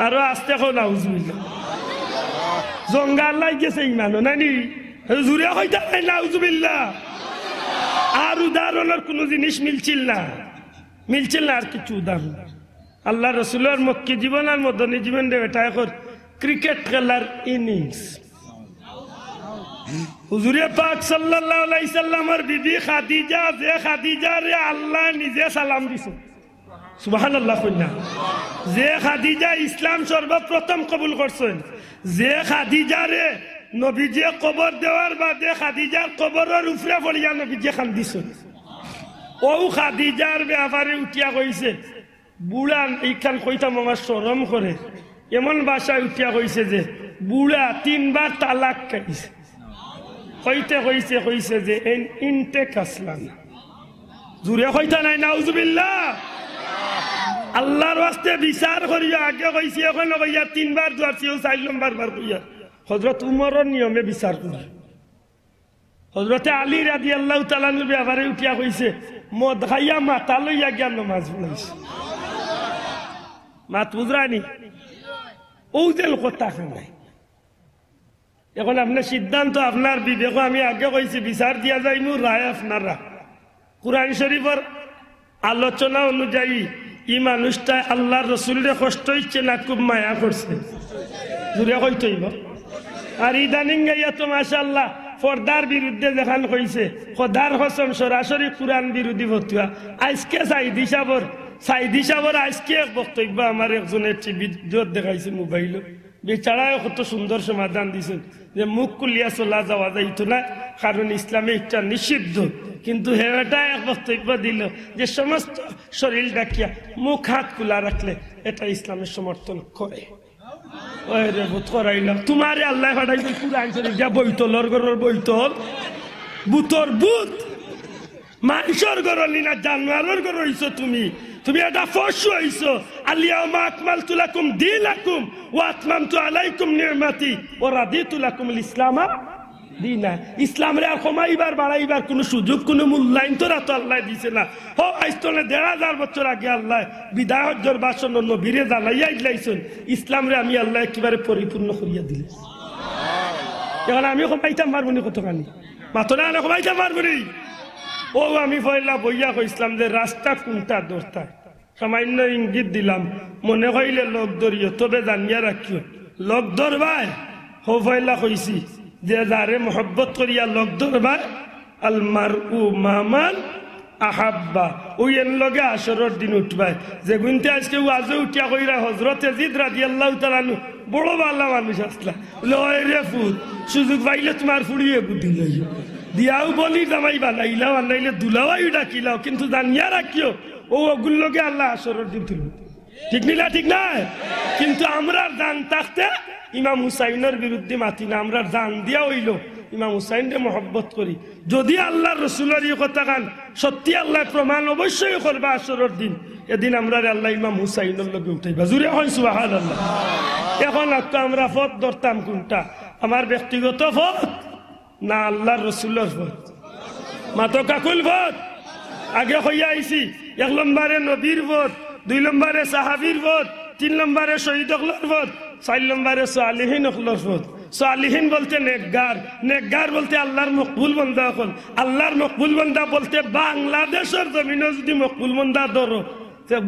আরো আসতে হল আউজুবিল্লাহ জঙ্গাল লাগেছে ইমানো নানি জুড়ে হইতে নাই নাউজুবিল্লাহ। আর উদাহরণের কোন জিনিস মিলছিল না আর কিছু উদাহরণ। আল্লাহ রসুলের মক্কি জীবন আর মদনী জীবন রে এটা এখন ক্রিকেট খেলার ইনিংস। হুজুরে পাক সাল্লাল্লাহু আলাইহি সাল্লামের বিবি খাদিজা, যে খাদিজা রে আল্লাহ নিজে সালাম দিছে, সুবহানাল্লাহ কইনা। যে খাদিজা ইসলাম সর্বপ্রথম কবুল করছেন, যে খাদিজা রে নবীজি কবর দেওয়ার বাদে খাদিজার কবরের উপরে পড়িয়া নবীজি কান্দিছেন। ও খাদিজার ব্যাপারে উঠিয়া কইছে, বুড়া এইখান কইতাম আমার শরম করে, এমন ভাষায় উঠিয়া কইছে যে বুড়া 3 বার তালাক খাইছে। কইছে যে ইনটেক আসলাম জুড়ে কইতা নাই নাউজুবিল্লাহ। আল্লাহর ওয়াস্তে বিচার করিয়া আগে কইছে, এখন কইয়া 3 বার দুয়ারছি 4 নম্বর বার কইয়া হযরত উমরের নিয়মে বিচার করি। হযরতে আলী রাদিয়াল্লাহু তাআলা আনহুর ব্যাপারে উঠিয়া কইছে মদ খাইয়া মাথা লইয়া গিয়া নামাজ পড়াইছে। মাত বুঝরানি ও যে কথা নাই। এখন আপনার সিদ্ধান্ত, আপনার বিবেক। আমি আগে কইছি বিচার দিয়া যাই মু রায় আপনারা। কুরআন শরীফের আলোচনা অনুযায়ী ই মানুষটা আল্লাহর রসুলরে কষ্ট হচ্ছে না খুব মায়া করছে, জুড়ে কইতইব। আর ইদানিং গাইয়া তো মাশাআল্লাহ পর্দার বিরুদ্ধে যেখান কইছে খোদার কসম সরাসরি কুরআন বিরোধী ফতুয়া। আজকে সাইদি সাবর আজকে এক বক্তব্য আমার একজনের টিভি জোর দেখাইছে মোবাইল, বেচারায় কত সুন্দর সমাধান দিছেন যে মুখ কুলিয়া চলা যাওয়া যাইতো না, কারণ ইসলামে এটা নিষিদ্ধ। কিন্তু হেটা এক বক্তব্য দিল যে সমস্ত শরীর ডাকিয়া মুখ হাত খোলা রাখলে এটা ইসলামের সমর্থন করে। ওই রে বুত করাইলাম তোমারে আল্লাহ ফাটাইছে কুরআন শরীফ যা বইতলর গরর বইতল বুতর বুত মানুষের গরলি না জানোয়ারের গর হইছো তুমি। তুমি এটা পশু হইছো। আলিয়াউমা আকমালতু লাকুম দীনাকুম ওয়া আতমামতু আলাইকুম নি'মাতি ওয়া রাদিতু লাকুমুল ইসলামা দিনা। ইসলামরে আর কমাইবার বাড়াইবার কোন সুযোগ কোন মূল্যায়ন তো আল্লাহ দিছে না। হো আইস্তলে ১৫০০ বছর আগে আল্লাহ বিদায় হজ্জর বাসন নবীরে জানাইয়া ইলাইছেন ইসলামরে আমি আল্লাহ একেবারে পরিপূর্ণ করিয়া দিলে। এখন আমি কমাইতাম পারবনি কতখানি মাত্র না কমাইতাম পারবনি। ও আমি পয়লা বইয়া কইসলাম যে রাস্তা কোনটা দরতা, সামান্য ইঙ্গিত দিলাম। মনে হইলে লোক ধরিও, তবে জানিয়া রাখিও লোক ধরবাই। হো পয়লা কইছি যে যারে মহব্বত করিয়া লোক ধরবাই আল মারউ মামান আহাব্বা, ওই এর লগে আসরের দিন উঠবাই। যে গুনতে আজকে ওয়াজে উঠিয়া কইরা হযরত ইয়াজিদ রাদিয়াল্লাহু তাআলা আনহু বড় ভালো মানুষ আসলা বলে ওই রে ফুট সুযোগ পাইলে তোমার ফুড়িয়ে বুদ্ধি লইও দিয়াও বলি জামাই বানাইলাও আনাইলে দুলাওয়াই ডাকিলাও, কিন্তু জানিয়া রাখিও ও ওগুলোকে আল্লাহ আসরের দিন তুলব। ঠিক নিলা ঠিক নাই? কিন্তু আমরা জান থাকতে ইমাম হুসাইনের বিরুদ্ধে মাতি না, আমরা জান দিয়া হইল ইমাম হুসাইনকে মহব্বত করি। যদি আল্লাহ রসুলের এই কথা কান সত্যি আল্লাহ প্রমাণ অবশ্যই করবা আসরের দিন, এদিন আমরা আল্লাহ ইমাম হুসাইনের লগে উঠাইবা। জুড়ে হয় সুবহানাল্লাহ। এখন আমরা পথ ধরতাম কোনটা, আমার ব্যক্তিগত পথ না আল্লাহর রসুলের পথ? মাতো কাকুল পথ আগে হইয়া আইছি। ১ নম্বরে নবীর পথ, ২ নম্বরে সাহাবীর পথ, ৩ নম্বরে শহীদ হকলার পথ, ৪ নম্বরে সালিহিন হকলার পথ। সালিহিন বলতে নেকগার, নেকগার বলতে আল্লাহর মকবুল বান্দা হল। আল্লাহর মকবুল বান্দা বলতে বাংলাদেশের জমিনে যদি মকবুল বান্দা ধরো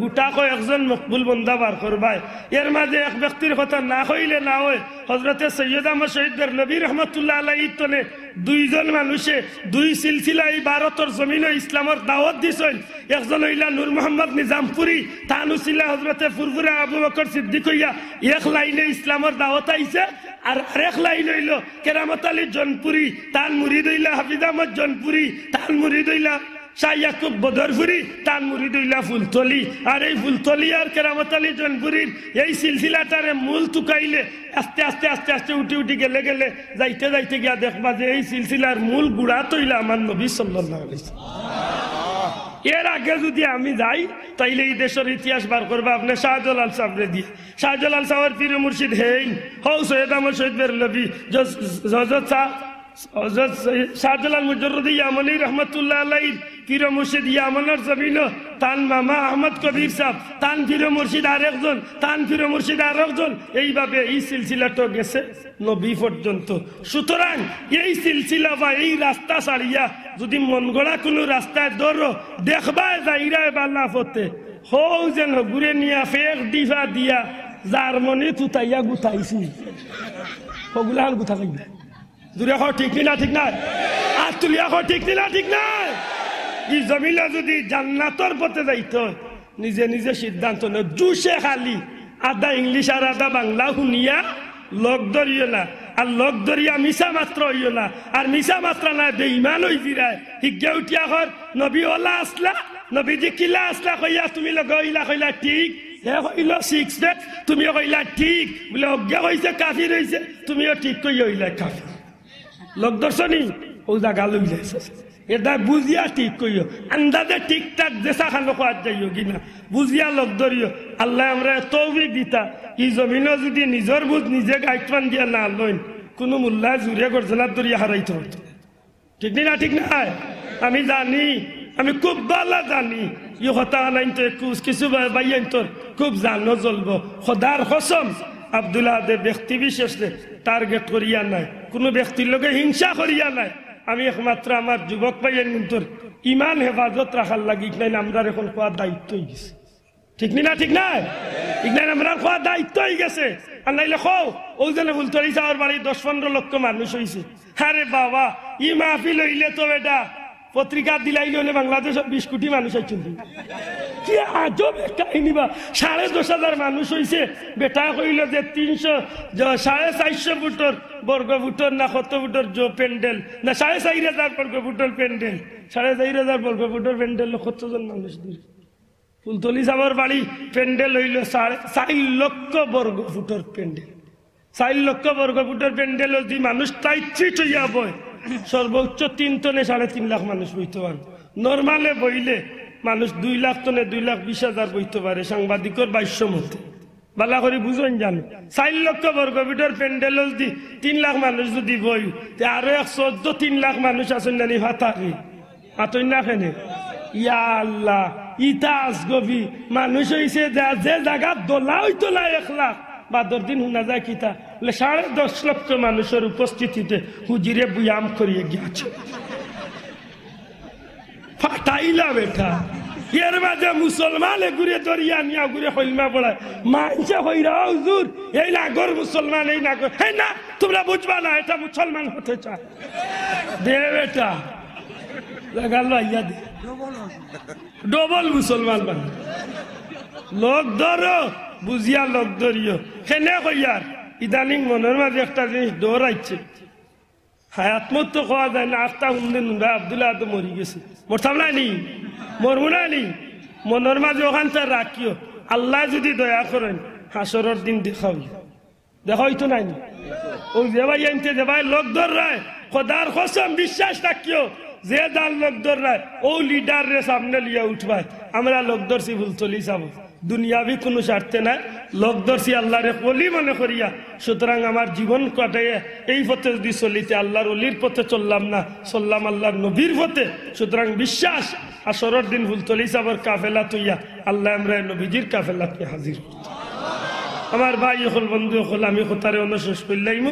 গোটা কয়েকজন মকবুল বন্দা বার করবাই। এর মাঝে এক ব্যক্তির কথা না হইলে না হয়। হযরতে সৈয়দ আহমদ শহীদের নবী রহমতুল্লাহ আলাইহি তনে ২ জন মানুষে ২ সিলসিলা এই ভারতের জমিনে ইসলামের দাওয়াত দিছেন। একজন হইলা নূর মোহাম্মদ নিজামপুরি, তান ছিল হযরতে ফুরফুরা আবু বকর সিদ্দিক হইয়া এক লাইনে ইসলামের দাওয়াত আইছে। আর আরেক লাইন হইল কেরামত আলী জনপুরি, তান মুরিদ হইলা হাফিজ আহমদ জনপুরি, তান মুরিদ হইলা শাহ ইয়াকুব বদরপুরি, তার মুরিদ হইলা ফুলতলি। আর এই ফুলতলি আর কেরামত আলী জনপুরির এই সিলসিলাটারে মূল তুকাইলে আস্তে আস্তে আস্তে আস্তে উঠি উঠি গেলে গেলে যাইতে যাইতে গিয়া দেখবা যে এই সিলসিলার মূল গুড়া তৈলা আমার নবী সাল্লাল্লাহু আলাইহি ওয়াসাল্লাম। এর আগে যদি আমি যাই তাইলে এই দেশের ইতিহাস বার করবা আপনি শাহজালাল সাহেবরে দিয়ে। শাহজালাল সাহেবের পীর মুর্শিদ হেইন হৌ সৈয়দ আহমদ শহীদ বেরলভী শাহজালাল মুজররদি ইয়ামানি রহমতুল্লাহ আলাইহি পীর মুর্শিদ ইয়ামানের জমিন, তান মামা আহমদ কবির সাহেব, তান পীর মুর্শিদ আরেকজন, তান পীর মুর্শিদ আরেকজন, এইভাবে এই সিলসিলাটা গেছে নবী পর্যন্ত। সুতরাং এই সিলসিলা বা এই রাস্তা ছাড়িয়া যদি মন গড়া কোনো রাস্তায় ধরো দেখবা যাইরায় বাল্লা ফতে হৌ যেন ঘুরে নিয়া ফেক ডিফা দিয়া জার্মনি তুতাইয়া গুতাইছি ওগুলা গুথা লাগবে। দূরে হও ঠিক না ঠিক নাই? আর তুলিয়া হও ঠিক না ঠিক নাই? এই জমিলা যদি জান্নাতর পথে যাইত নিজে নিজে সিদ্ধান্ত নেই। জুসে খালি আধা ইংলিশ আর আধা বাংলা শুনিয়া লগ ধরিও না। আর লগ ধরিয়া মিশা মাত্র হইও না। আর মিশা মাত্র না বেঈমান হই জিরায় হিজ্ঞা উঠিয়া হর নবী ওলা আসলা, নবীজি কিলা আসলা কইয়া তুমি লগ হইলা কইলা ঠিক, হে কইল 6 প্যাক তুমিও কইলা ঠিক, বলে অজ্ঞা হইছে কাফির হইছে তুমিও ঠিক কই হইলা কাফির। লোক দর্শনী ও জায়গা লইলে এটা বুঝিয়া ঠিক কইও, আন্দাজে ঠিকঠাক দেশা খানো খাওয়া যাইও কিনা বুঝিয়া লোক ধরিও। আল্লাহ আমরা তৌফিক দিতা এই জমিনও যদি নিজের বুঝ নিজে গাইটমান দিয়া না লইন কোনো মূল্যায় জুড়িয়া গর্জনার ধরিয়া হারাইতে হতো। ঠিক না ঠিক না আমি জানি আমি খুব ভালো জানি ই কথা নাই তো কিছু ভাইয়ান তোর খুব জানো চলবো খোদার কসম আব্দুল্লাহ দে ব্যক্তি বিশেষে টার্গেট করিয়া নাই কোনো ব্যক্তির লোকে হিংসা করিয়া নাই আমি একমাত্র আমার যুবক ভাইয়ান তোর ইমান হেফাজত রাখার লাগি নাই আমরা এখন কোয়ার দায়িত্ব হয়ে গেছে ঠিক না ঠিক নাই ঠিক নাই আমরা কোয়ার দায়িত্ব হয়ে গেছে আর নাইলে খো ওই জন্য ফুলতলি যাওয়ার বাড়ি 10-15 লক্ষ মানুষ হয়েছে আরে বাবা ই মাহফিল হইলে তো এটা পত্রিকা দিলাইলে হলে বাংলাদেশের 20 কোটি মানুষ আইছেন কি আজব কাহিনী বা 10,500 মানুষ হয়েছে বেটা কইল যে 450 ফুটর বর্গ ফুটর না কত ফুটর প্যান্ডেল না 4,500 বর্গ ফুটর প্যান্ডেল 4,500 বর্গ ফুটর প্যান্ডেল কতজন মানুষ দিল ফুলতলি যাবার বাড়ি প্যান্ডেল হইল 4 লক্ষ বর্গ ফুটর প্যান্ডেল 4 লক্ষ বর্গ ফুটর প্যান্ডেল যদি মানুষ 33 হইয়া বয় সর্বোচ্চ 3 টনে 3.5 লাখ মানুষ বইতে পারে নর্মালে বইলে মানুষ 2 লাখ টনে 2,20,000 বইতে পারে সাংবাদিকর 22 মতে বালা করে বুঝুন জানো 4 লক্ষ বর্গ ফুটর প্যান্ডেল যদি 3 লাখ মানুষ যদি বই আরো 114 লাখ মানুষ আছেন জানি ভাতারি আতই না খেনে ইয়া আল্লাহ ইতাস গভি মানুষ হইছে যে জায়গা দোলা হইতো না 1 লাখ বাদর দিন শোনা যায় কিতা বলে 10.5 লক্ষ মানুষের উপস্থিতিতে হুজিরে বুয়াম করিয়ে গিয়েছে ফাটাইলা বেটা এর মাঝে মুসলমানে ঘুরে দরিয়া নিয়া ঘুরে হইলমা পড়ায় মাইসে হইরা হুজুর এই নাগর মুসলমান এই নাগর এই না তোমরা বুঝবা না এটা মুসলমান হতে চায় দে বেটা লাগালো আইয়া দে ডবল মুসলমান মানে লোক ধরো বুঝিয়া লোক ধরিও কেনে কইয়ার ইদানিং মনের মাঝে একটা জিনিস দৌড়াইছে হায়াত মত তো খাওয়া যায় না আস্তা হুন্দিন আব্দুল্লাহ তো মরি গেছে মরতাম না নি মরবো না নি মনের মাঝে ওখানটা রাখিও আল্লাহ যদি দয়া করেন হাসরের দিন দেখাই তো নাই ওই যে ভাই আনতে যে ভাই লোক ধর রায় খোদার কসম বিশ্বাস রাখিও যে দাল লোক ধর রায় ও লিডার রে সামনে লিয়া উঠবাই আমরা লোক ধরছি ফুলতলি যাব দুনিয়াবি কোনো স্বার্থে নাই লোক ধরছি আল্লাহরে ওলি মনে করিয়া সুতরাং আমার জীবন কাটাইয়া এই পথে যদি চলিতে আল্লাহর অলির পথে চললাম না চললাম আল্লাহর নবীর পথে সুতরাং বিশ্বাস আসরের দিন ফুলতলি যাবার কাফেলা তুইয়া আল্লাহ আমরা নবীজির কাফেলাকে হাজির করতে আমার ভাই হল বন্ধু হল আমি কোথারে অনুশেষ করলাইমু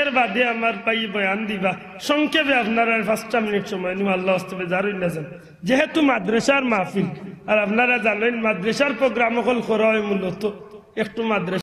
এর বাদে আমার ভাই বয়ান দিবা সংক্ষেপে আপনারা 5 মিনিট সময় নিম আল্লাহ হস্তে জারুই না যান যেহেতু মাদ্রাসার মাহফিল আর আপনারা জানেন মাদ্রাসার প্রোগ্রাম হল করা হয় মূলত একটু মাদ্রাসা